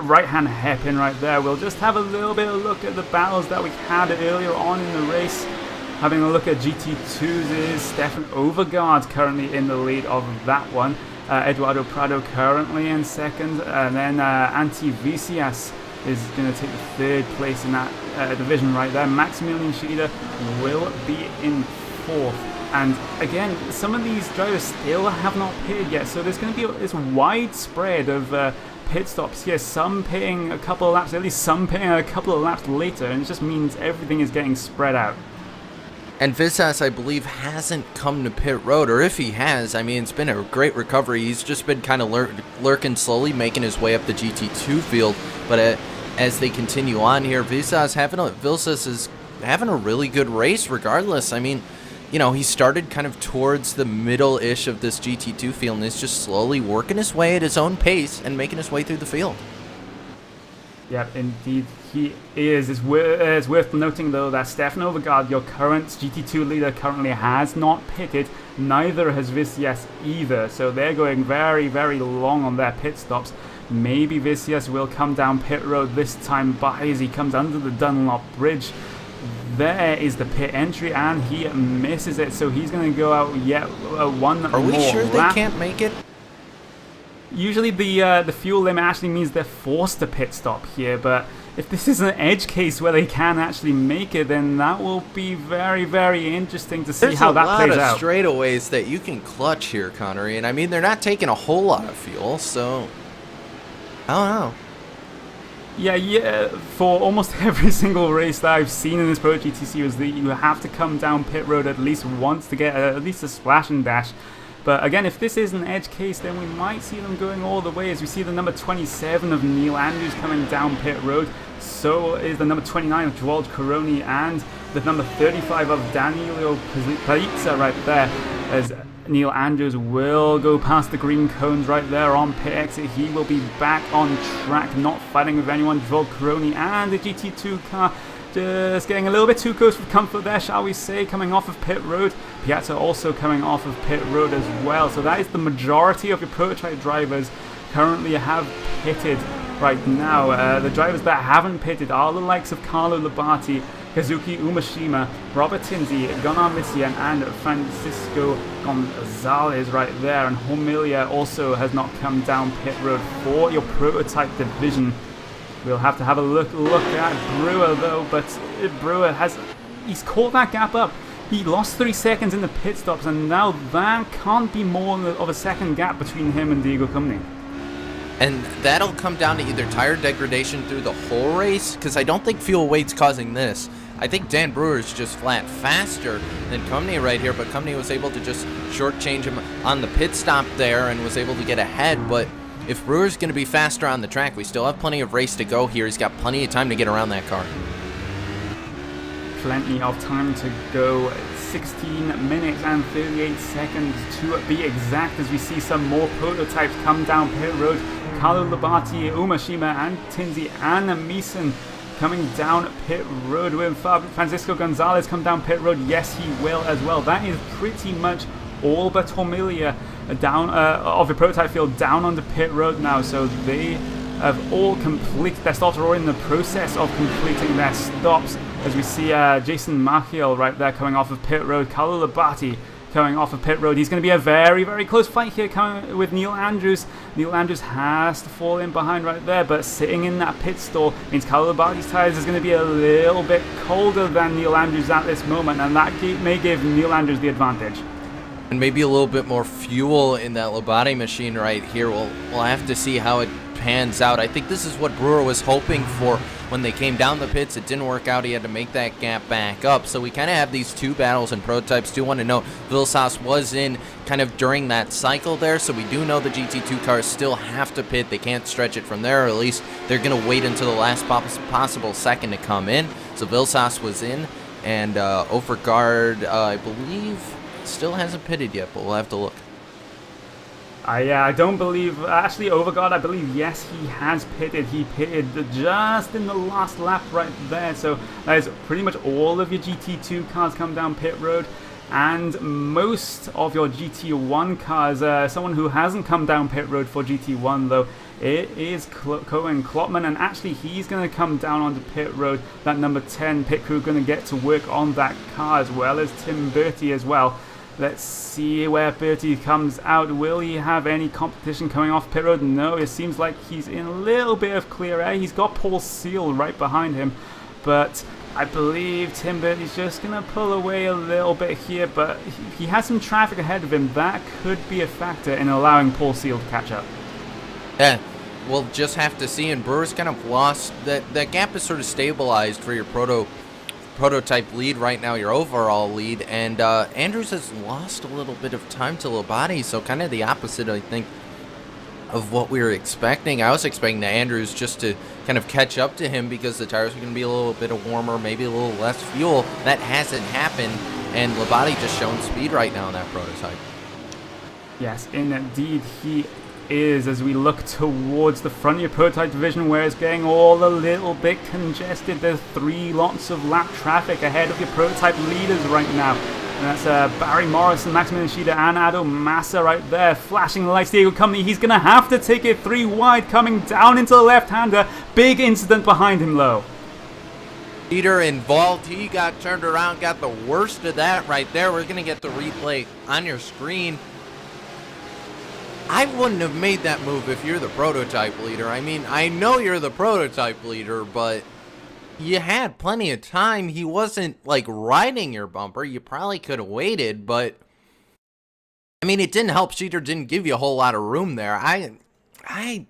right-hand hairpin right there. We'll just have a little bit of a look at the battles that we had earlier on in the race. Having a look at GT2's is Stefan Overgaard currently in the lead of that one. Eduardo Prado currently in second, and then Antti Vicias is going to take the 3rd place in that division right there. Maximilian Schieder will be in 4th. And again, some of these drivers still have not pitted yet, so there's going to be this wide spread of pit stops here. Some pitting a couple of laps, at least some pitting a couple of laps later, and it just means everything is getting spread out. And Vicias, I believe, hasn't come to pit road, or if he has, I mean, it's been a great recovery. He's just been kind of lurking slowly, making his way up the GT2 field. But as they continue on here, Vicias is having a really good race regardless. I mean, you know, he started kind of towards the middle-ish of this GT2 field, and is just slowly working his way at his own pace and making his way through the field. Yep, indeed he is. It's worth noting, though, that Stefan Overgaard, your current GT2 leader, currently has not pitted. Neither has Vicias either. So they're going very, very long on their pit stops. Maybe Vicias will come down pit road this time by as he comes under the Dunlop Bridge. There is the pit entry, and he misses it. So he's going to go out yet one more lap. Are we sure they can't make it? Usually the fuel limit actually means they're forced to pit stop here, but if this is an edge case where they can actually make it, then that will be very, very interesting to see how that plays out. There's a lot of straightaways that you can clutch here, Connery, and I mean, they're not taking a whole lot of fuel, so I don't know. Yeah, for almost every single race that I've seen in this ProtoGT series, you have to come down pit road at least once to get at least a splash and dash. But again, if this is an edge case, then we might see them going all the way, as we see the number 27 of Neil Andrews coming down pit road. So is the number 29 of George Coroni, and the number 35 of Danilo Palizza right there, as Neil Andrews will go past the green cones right there on pit exit. He will be back on track, not fighting with anyone. Volcroni and the GT2 car just getting a little bit too close for comfort there, shall we say, coming off of pit road. Piazza also coming off of pit road as well. So that is the majority of your prototype drivers currently have pitted right now. The drivers that haven't pitted are the likes of Carlo Labate, Kazuki Umashima, Robert Tinsley, Gunnar Missian, and Francisco Gonzalez right there. And Hormilia also has not come down pit road for your prototype division. We'll have to have a look at Brewer though, but Brewer he's caught that gap up. He lost 3 seconds in the pit stops, and now that can't be more of a second gap between him and Diego Cumny. And that'll come down to either tire degradation through the whole race, because I don't think fuel weight's causing this. I think Dan Brewer's just flat faster than Cumny right here, but Cumny was able to just shortchange him on the pit stop there and was able to get ahead. But if Brewer's going to be faster on the track, we still have plenty of race to go here. He's got plenty of time to get around that car. Plenty of time to go. 16 minutes and 38 seconds to be exact, as we see some more prototypes come down pit road. Carlo Labate, Umashima, and Tinsley and Meeson coming down pit road. Will Francisco Gonzalez come down pit road? Yes, he will as well. That is pretty much all but Hormilia down of the prototype field down on the pit road now. So they have all completed their stops, or in the process of completing their stops, as we see Jason Machiel right there coming off of pit road. Carlo Labate coming off of pit road. He's going to be a very, very close fight here coming with Neil Andrews. Neil Andrews has to fall in behind right there, but sitting in that pit stall means Carlo Labate's tires is going to be a little bit colder than Neil Andrews at this moment, and that may give Neil Andrews the advantage. And maybe a little bit more fuel in that Labate machine right here. We'll have to see how it pans out. I think this is what Brewer was hoping for when they came down the pits. It didn't work out. He had to make that gap back up. So we kind of have these two battles, and prototypes do want to know Vilsas was in kind of during that cycle there. So we do know the GT2 cars still have to pit. They can't stretch it from there, or at least they're going to wait until the last possible second to come in. So Vilsas was in, and Overgaard, I believe, still hasn't pitted yet, but we'll have to look. I don't believe, actually Overgaard, I believe, yes, he has pitted. He pitted just in the last lap right there. So that is pretty much all of your GT2 cars come down pit road. And most of your GT1 cars, someone who hasn't come down pit road for GT1 though, it is Cohen Klopman, and actually he's going to come down onto pit road. That number 10 pit crew going to get to work on that car, as well as Tim Bertie as well. Let's see where Bertie comes out. Will he have any competition coming off pit road? No, it seems like he's in a little bit of clear air. He's got Paul Seal right behind him, but I believe Tim Bertie's just going to pull away a little bit here, but he has some traffic ahead of him. That could be a factor in allowing Paul Seal to catch up. Yeah, we'll just have to see, and Brewer's kind of lost. That gap is sort of stabilized for your prototype lead right now, your overall lead, and Andrews has lost a little bit of time to Labate, so kind of the opposite, I think, of what we were expecting. I was expecting Andrews just to kind of catch up to him because the tires are going to be a little bit warmer, maybe a little less fuel. That hasn't happened, and Labate just showing speed right now in that prototype. Yes, indeed he is, as we look towards the front of your prototype division, where it's getting all a little bit congested. There's 3 lots of lap traffic ahead of your prototype leaders right now. And that's Barry Morrison, Maximilian Schida, and Ado Massa right there, flashing the lights. Diego Cumny, he's going to have to take it 3 wide, coming down into the left-hander. Big incident behind him, low. Peter involved. He got turned around, got the worst of that right there. We're going to get the replay on your screen. I wouldn't have made that move if you're the prototype leader. I mean, I know you're the prototype leader, but you had plenty of time. He wasn't, like, riding your bumper. You probably could have waited, but I mean, it didn't help. Sheeter didn't give you a whole lot of room there. I gotta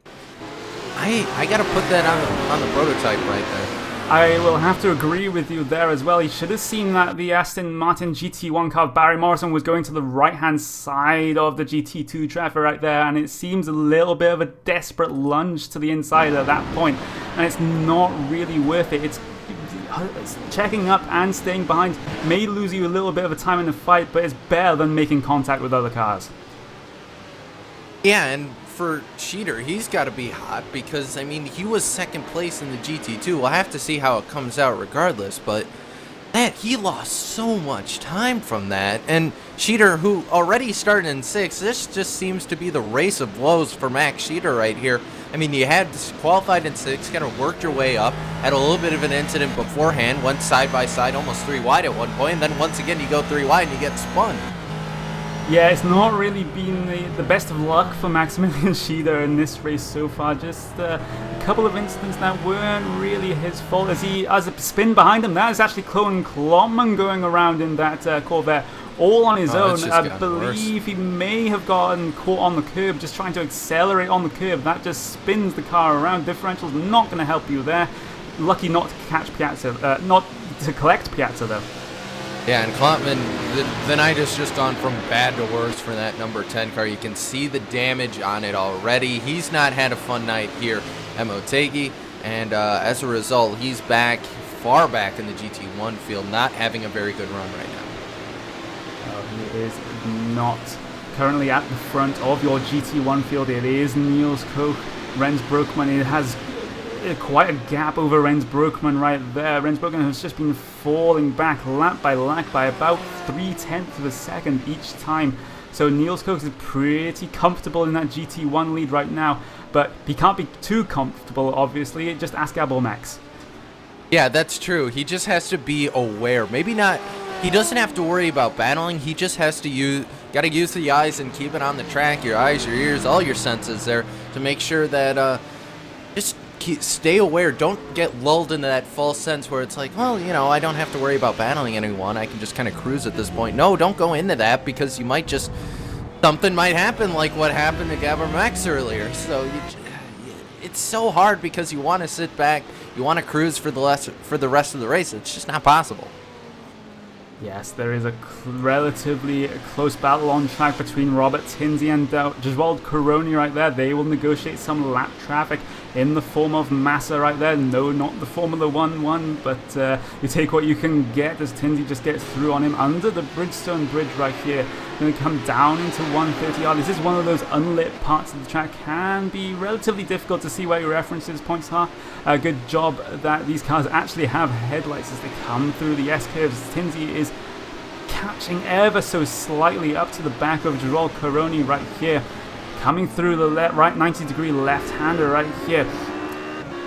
put that on the prototype right there. I will have to agree with you there as well. He should have seen that the Aston Martin GT1 car of Barry Morrison was going to the right-hand side of the GT2 traffic right there, and it seems a little bit of a desperate lunge to the inside at that point, and it's not really worth it. checking up and staying behind may lose you a little bit of a time in the fight, but it's better than making contact with other cars. Yeah, and for Cheater, he's got to be hot because, I mean, he was second place in the GT2. We'll have to see how it comes out regardless, but he lost so much time from that. And Cheater, who already started in 6th, this just seems to be the race of blows for Max Cheater right here. I mean, you had qualified in 6th, kind of worked your way up, had a little bit of an incident beforehand, went side by side, almost 3 wide at one point, and then once again you go 3 wide and you get spun. Yeah, it's not really been the best of luck for Maximilian Cheater in this race so far. Just a couple of incidents that weren't really his fault. As a spin behind him, that is actually Chloe Klopman going around in that Corvette all on his own. I believe he may have gotten caught on the curb, just trying to accelerate on the curb. That just spins the car around. Differential's not going to help you there. Lucky not to catch Piazza, not to collect Piazza though. Yeah, and Klopman, the night has just gone from bad to worse for that number 10 car. You can see the damage on it already. He's not had a fun night here at Motegi, and as a result, he's far back in the GT1 field, not having a very good run right now. He is not currently at the front of your GT1 field. It is Niels Koch, Rens Broekman. It has quite a gap over Rens Broekman right there. Rens Broekman has just been falling back lap by lap by about 0.3 of a second each time. So Niels Koch is pretty comfortable in that GT1 lead right now, but he can't be too comfortable, obviously. Just ask Abel Max. Yeah, that's true. He just has to be aware. Maybe not. He doesn't have to worry about battling. He just has to use the eyes and keep it on the track. Your eyes, your ears, all your senses there to make sure that just stay aware. Don't get lulled into that false sense where it's like, well, you know, I don't have to worry about battling anyone. I can just kind of cruise at this point. No, don't go into that because you might just something might happen like what happened to Gabor Max earlier. So it's so hard because you want to sit back, you want to cruise for the rest of the race. It's just not possible. Yes, there is a relatively close battle on track between Robert Tinsley and Giswald Coroni right there. They will negotiate some lap traffic in the form of Massa right there. No, not the Formula 1, but you take what you can get as Tinsley just gets through on him under the Bridgestone Bridge right here. Going to come down into 130R. This is one of those unlit parts of the track. Can be relatively difficult to see where your references points are. A good job that these cars actually have headlights as they come through the S-curves. Tinsley is catching ever so slightly up to the back of Giswald Coroni right here. Coming through the right 90-degree left-hander right here.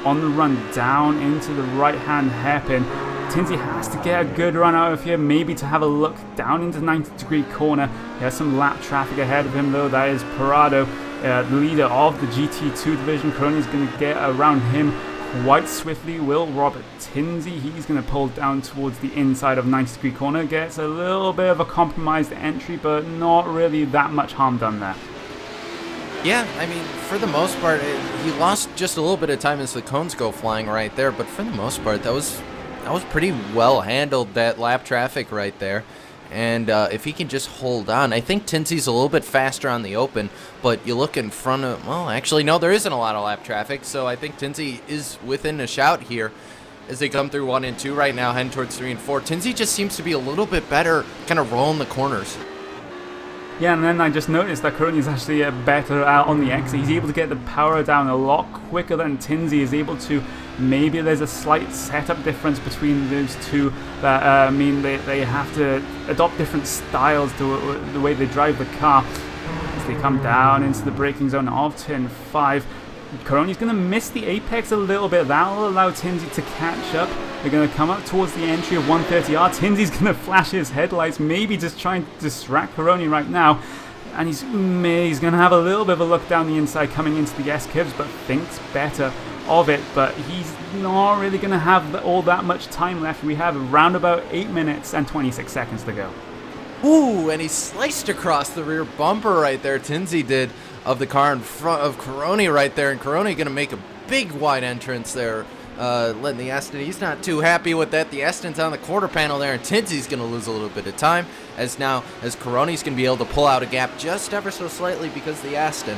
On the run down into the right-hand hairpin. Tinsley has to get a good run out of here, maybe to have a look down into the 90-degree corner. He has some lap traffic ahead of him though. That is Parado, the leader of the GT2 division. Coroni's going to get around him quite swiftly. Will Robert Tinsley, he's going to pull down towards the inside of 90-degree corner. Gets a little bit of a compromised entry, but not really that much harm done there. Yeah, I mean, for the most part, he lost just a little bit of time as the cones go flying right there, but for the most part, that was pretty well handled, that lap traffic right there. And if he can just hold on, I think Tinsley's a little bit faster on the open, but you look in front of, well, actually, no, there isn't a lot of lap traffic, so I think Tinsley is within a shout here as they come through 1 and 2 right now, heading towards 3 and 4. Tinsley just seems to be a little bit better kind of rolling the corners. Yeah, and then I just noticed that Coroni is actually better out on the exit. He's able to get the power down a lot quicker than Tinsley is able to. Maybe there's a slight setup difference between those two. That mean they have to adopt different styles to the way they drive the car. As they come down into the braking zone of turn 5. Coroni's going to miss the apex a little bit. That will allow Tinsley to catch up. They're going to come up towards the entry of 130R. Tinsley's going to flash his headlights, maybe just trying to distract Coroni right now. And he's going to have a little bit of a look down the inside coming into the S-curves, but thinks better of it. But he's not really going to have all that much time left. We have around about 8 minutes and 26 seconds to go. Ooh, and he sliced across the rear bumper right there. Tinsley did of the car in front of Coroni right there, and Coroni going to make a big wide entrance there, letting the Aston. He's not too happy with that. The Aston's on the quarter panel there, and Tinsley's going to lose a little bit of time as Coroni's going to be able to pull out a gap just ever so slightly because the Aston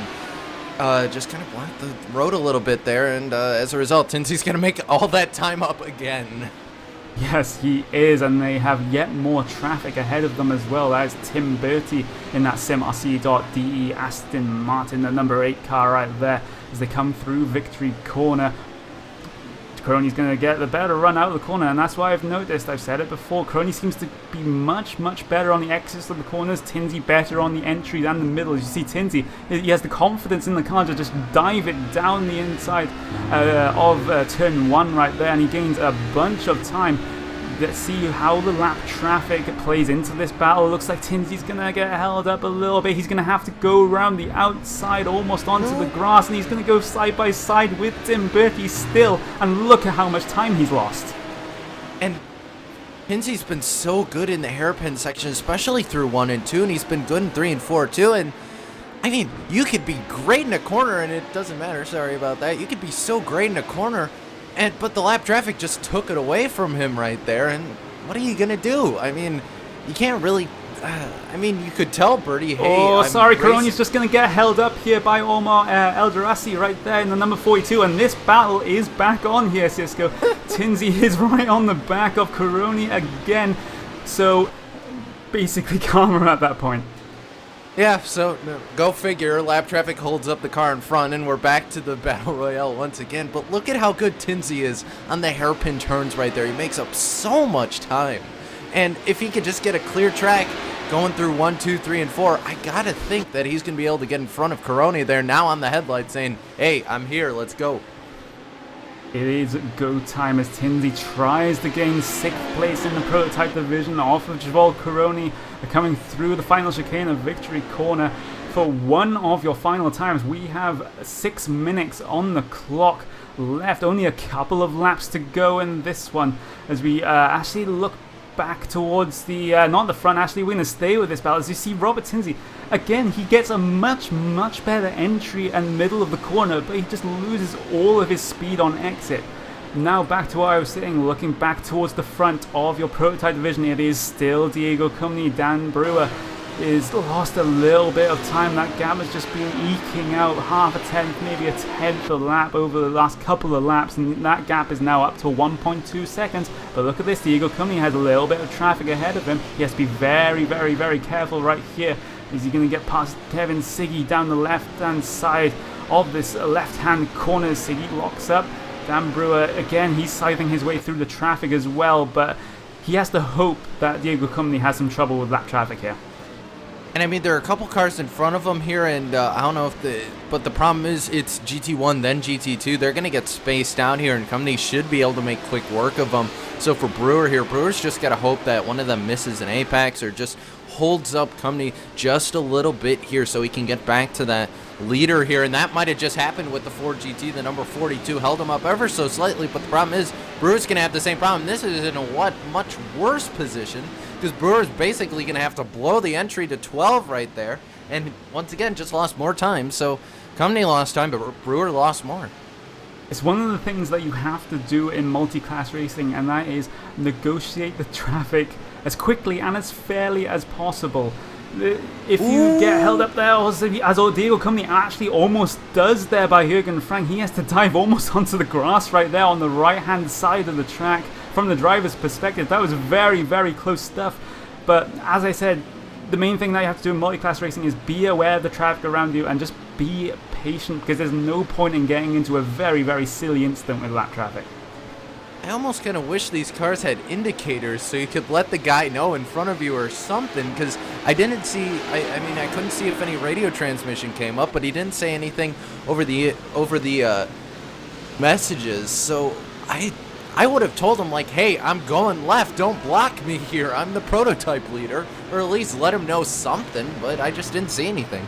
just kind of blocked the road a little bit there, and as a result, Tinsley's going to make all that time up again. Yes, he is, and they have yet more traffic ahead of them as well. That is Tim Bertie in that SimRC.de Aston Martin, the number 8 car right there, as they come through Victory Corner. Crony's going to get the better run out of the corner, and that's why I've noticed, I've said it before, Crony seems to be much better on the exits of the corners, Tinsy better on the entries and the middle. As you see, Tinsy, he has the confidence in the car to just dive it down the inside of turn 1 right there, and he gains a bunch of time. Let's see how the lap traffic plays into this battle. It looks like Tinsy's going to get held up a little bit. He's going to have to go around the outside almost onto the grass, and he's going to go side by side with Tim Bertie still. And look at how much time he's lost. And Tinsy's been so good in the hairpin section, especially through 1 and 2, and he's been good in 3 and 4 too. And I mean, you could be great in a corner, and it doesn't matter. Sorry about that. You could be so great in a corner. But the lap traffic just took it away from him right there, and what are you going to do? I mean, you can't really... I mean, you could tell Bertie, hey, oh, sorry, Coroni's just going to get held up here by Omar Eldrassi right there in the number 42, and this battle is back on here, Cisco. Tinsy is right on the back of Coroni again, so basically calmer at that point. Yeah, so go figure, lap traffic holds up the car in front, and we're back to the Battle Royale once again. But look at how good Tinsy is on the hairpin turns right there. He makes up so much time. And if he could just get a clear track going through 1, 2, 3, and 4, I gotta think that he's going to be able to get in front of Coroni there now on the headlight saying, hey, I'm here, let's go. It is go time as Tinsy tries to gain 6th place in the prototype division off of Javal Coroni, coming through the final chicane of Victory Corner. For one of your final times, we have 6 minutes on the clock left, only a couple of laps to go in this one, as we actually look back towards the, not the front, actually we're going to stay with this battle. As you see Robert Tinsy, again, he gets a much better entry and middle of the corner, but he just loses all of his speed on exit. Now back to where I was sitting, looking back towards the front of your prototype division, it is still Diego Cumney. Dan Brewer is lost a little bit of time. That gap has just been eking out half a tenth, maybe a tenth a lap over the last couple of laps, and that gap is now up to 1.2 seconds. But look at this, Diego Cumney has a little bit of traffic ahead of him. He has to be very careful right here. Is he going to get past Kevin Siggy down the left-hand side of this left-hand corner? Siggy locks up. Dan Brewer, again, he's scything his way through the traffic as well, but he has to hope that Diego Cumney has some trouble with lap traffic here. And I mean, there are a couple cars in front of him here, and I don't know if but the problem is it's GT1, then GT2. They're going to get spaced down here, and Cumney should be able to make quick work of them. So for Brewer here, Brewer's just got to hope that one of them misses an apex or just holds up Cumney just a little bit here so he can get back to that leader here. And that might have just happened with the Ford GT. The number 42 held him up ever so slightly, but the problem is Brewer's going to have the same problem. This is in a much worse position, because Brewer's basically going to have to blow the entry to 12 right there, and once again just lost more time. So Cumney lost time, but Brewer lost more. It's one of the things that you have to do in multi-class racing, and that is negotiate the traffic as quickly and as fairly as possible. If you get held up there, as Diego Cumney actually almost does there by Jürgen Frank, he has to dive almost onto the grass right there on the right-hand side of the track. From the driver's perspective, that was very close stuff. But as I said, the main thing that you have to do in multi-class racing is be aware of the traffic around you and just be patient, because there's no point in getting into a very silly incident with lap traffic. I almost kind of wish these cars had indicators so you could let the guy know in front of you or something, because I didn't see, I mean, I couldn't see if any radio transmission came up, but he didn't say anything over the messages. So I would have told him, like, hey, I'm going left, don't block me here, I'm the prototype leader, or at least let him know something, but I just didn't see anything.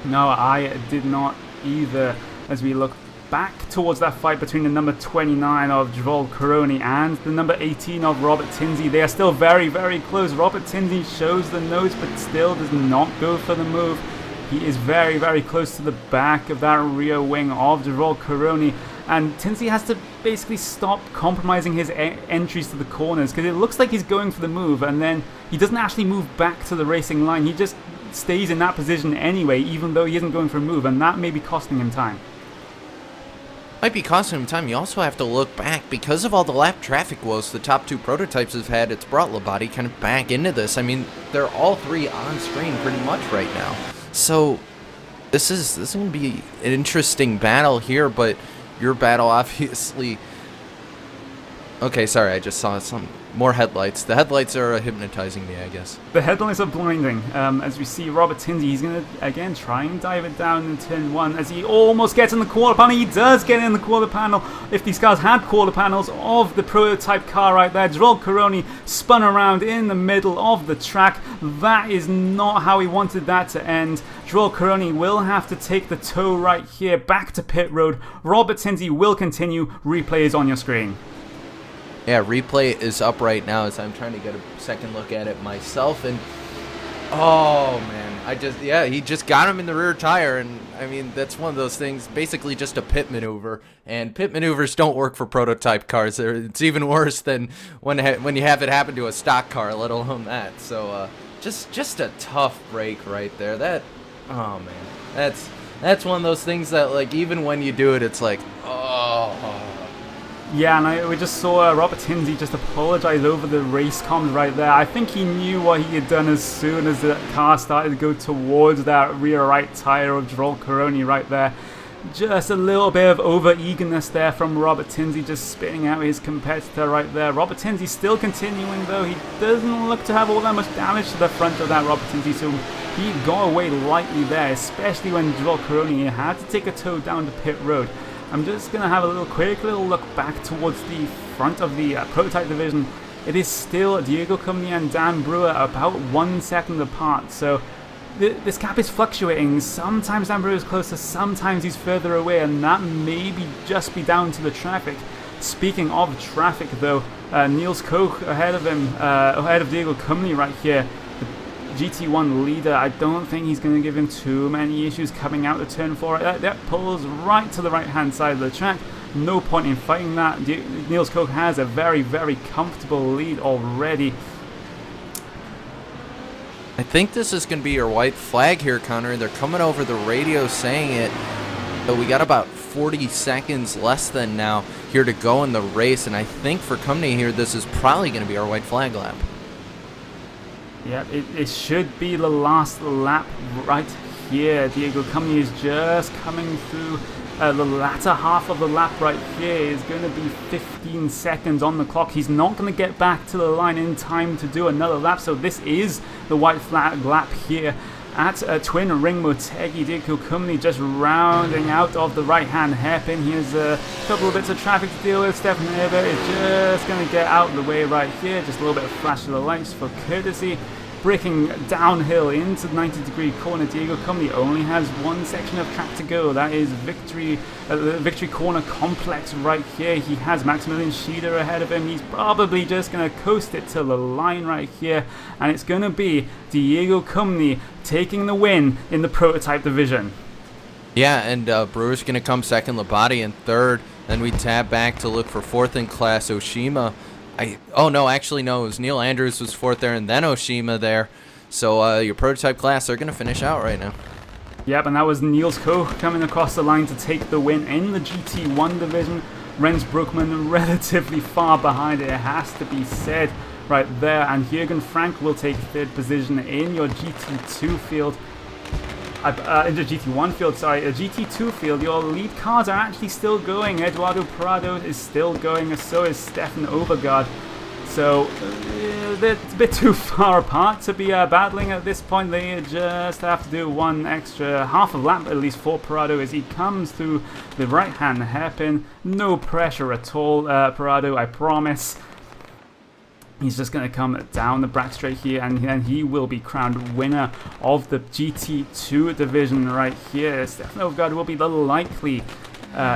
No, I did not either, as we look back towards that fight between the number 29 of Javal Coroni and the number 18 of Robert Tinsy. They are still very close. Robert Tinsy shows the nose, but still does not go for the move. He is very close to the back of that rear wing of Javal Coroni, and Tinsy has to basically stop compromising his entries to the corners, because it looks like he's going for the move, and then he doesn't actually move back to the racing line. He just stays in that position anyway, even though he isn't going for a move, and that may be costing him time. might be costing him time. You also have to look back. Because of all the lap traffic woes the top two prototypes have had, it's brought Labate kind of back into this. I mean, they're all three on screen pretty much right now. So this is going to be an interesting battle here, but your battle obviously... Okay, sorry, I just saw some more headlights. The headlights are hypnotizing me, I guess. The headlights are blinding. As we see Robert Tinsley, he's going to, again, try and dive it down in turn one as he almost gets in the quarter panel. He does get in the quarter panel. If these cars had quarter panels of the prototype car right there, Joel Coroni spun around in the middle of the track. That is not how he wanted that to end. Joel Coroni will have to take the tow right here back to pit road. Robert Tinsley will continue. Replay is on your screen. Yeah, replay is up right now as I'm trying to get a second look at it myself, and oh man, he just got him in the rear tire, and I mean, that's one of those things, basically just a pit maneuver, and pit maneuvers don't work for prototype cars. It's even worse than when you have it happen to a stock car, let alone that. So just a tough break right there. That, oh man, that's one of those things that, like, even when you do it, it's like, oh. Yeah, and we just saw Robert Tinsley just apologize over the race comms right there. I think he knew what he had done as soon as the car started to go towards that rear right tire of Joel Coroni right there. Just a little bit of over-eagerness there from Robert Tinsley, just spitting out his competitor right there. Robert Tinsley still continuing, though. He doesn't look to have all that much damage to the front of that Robert Tinsley, so he got away lightly there, especially when Joel Coroni had to take a tow down to pit road. I'm just going to have a quick little look back towards the front of the prototype division. It is still Diego Cumney and Dan Brewer about 1 second apart, so this gap is fluctuating. Sometimes Dan Brewer is closer, sometimes he's further away, and that may just be down to the traffic. Speaking of traffic, though, Niels Koch ahead of him, ahead of Diego Cumney right here. GT1 leader, I don't think he's going to give him too many issues coming out of turn 4. That pulls right to the right hand side of the track. No point in fighting that. Niels Koch has a very, very comfortable lead already. I think this is going to be your white flag here, Connor. They're coming over the radio saying it, but we got about 40 seconds less than now here to go in the race, and I think for Cumney here, this is probably going to be our white flag lap. Yeah, it should be the last lap right here. Diego Cumney is just coming through the latter half of the lap right here. Is going to be 15 seconds on the clock. He's not going to get back to the line in time to do another lap, so this is the white flag lap here at Twin Ring Motegi. Diego Cumney just rounding out of the right-hand hairpin. Here's a couple of bits of traffic to deal with. Stefan Herbert is just going to get out of the way right here. Just a little bit of flash of the lights for courtesy. Braking downhill into the 90-degree corner. Diego Cumney only has one section of track to go. That is Victory Corner Complex right here. He has Maximilian Schieder ahead of him. He's probably just going to coast it to the line right here. And it's going to be Diego Cumney taking the win in the prototype division. Yeah, and Brewer's going to come second, Labate in third. Then we tab back to look for fourth in class, Oshima. Oh, no, actually, no. It was Neil Andrews was fourth there, and then Oshima there. So your prototype class, they're going to finish out right now. Yep, and that was Niels Koch coming across the line to take the win in the GT1 division. Rens Broekman relatively far behind, it has to be said right there. And Jürgen Frank will take third position in your GT2 field. In the GT1 field, sorry, a GT2 field, your lead cars are actually still going. Eduardo Prado is still going, so is Stefan Overgaard. So they're a bit too far apart to be battling at this point. They just have to do one extra half a lap at least for Prado as he comes through the right-hand hairpin. No pressure at all, Prado, I promise. He's just going to come down the back straight here, and then he will be crowned winner of the GT2 division right here. Stefan Overgaard will be the likely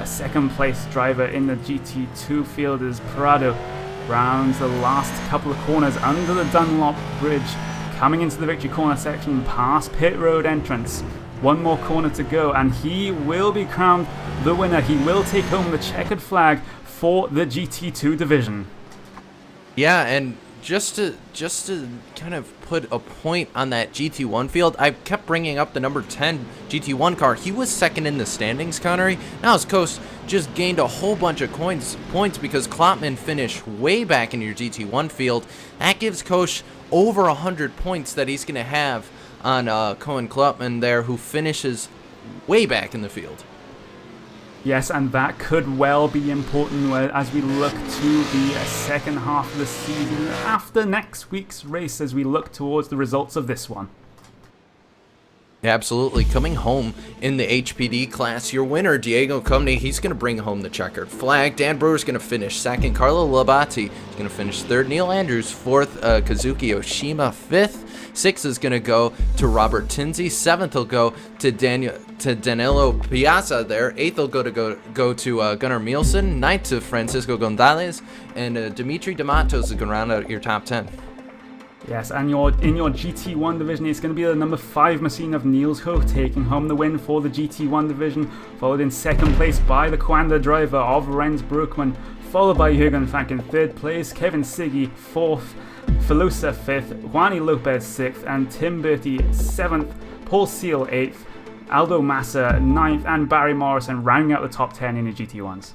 second place driver in the GT2 field as Prado rounds the last couple of corners under the Dunlop Bridge, coming into the Victory Corner section past pit road entrance. One more corner to go, and he will be crowned the winner. He will take home the checkered flag for the GT2 division. Yeah, and just to kind of put a point on that GT1 field, I kept bringing up the number 10 GT1 car. He was second in the standings, Connery. Now his coach just gained a whole bunch of points because Kloppman finished way back in your GT1 field. That gives Koch over 100 points that he's going to have on Koen Kloppman there, who finishes way back in the field. Yes, and that could well be important as we look to the second half of the season after next week's race, as we look towards the results of this one. Absolutely. Coming home in the HPD class, your winner, Diego Comney, he's going to bring home the checkered flag. Dan Brewer's going to finish second. Carlo Labate is going to finish third. Neil Andrews fourth. Kazuki Oshima fifth. Sixth is going to go to Robert Tinsley. Seventh will go to Danilo Piazza there. Eighth will go to Gunnar Mielsen. Ninth to Francisco Gonzalez. And Dimitri D'Amatos is going to round out your top 10. Yes, and in your GT1 division, it's going to be the number 5 machine of Niels Hoch taking home the win for the GT1 division, followed in second place by the Quanda driver of Renz Broekman, followed by Jürgen Frank in third place, Kevin Siggy fourth, Felusa fifth, Juani Lopez sixth, and Tim Bertie seventh, Paul Seal eighth, Aldo Massa ninth, and Barry Morrison rounding out the top 10 in the GT1s.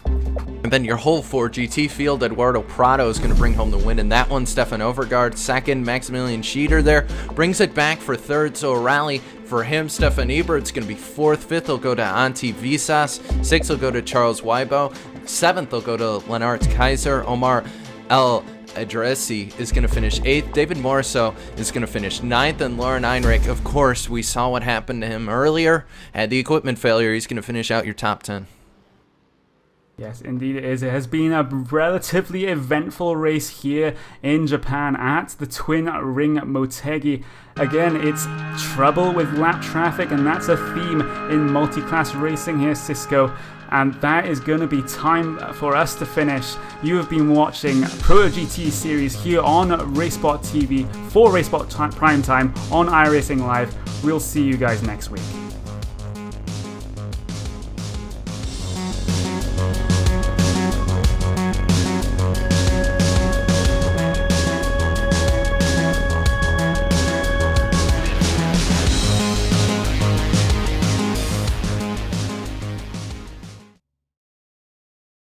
And then your whole 4GT field, Eduardo Prado is going to bring home the win in that one. Stefan Overgaard second, Maximilian Schieder there brings it back for third, so a rally for him. Stefan Ebert's going to be fourth. Fifth will go to Antti Visas. Sixth will go to Charles Weibo. Seventh will go to Lennart Kaiser. Omar El Adresi is going to finish 8th. David Morso is going to finish 9th. And Lauren Einrich, of course, we saw what happened to him earlier. Had the equipment failure. He's going to finish out your top 10. Yes, indeed it is. It has been a relatively eventful race here in Japan at the Twin Ring Motegi. Again, it's trouble with lap traffic, and that's a theme in multi-class racing here, Cisco. And that is going to be time for us to finish. You have been watching ProtoGT series here on Racebot TV for Racebot Prime Time on iRacing Live. We'll see you guys next week.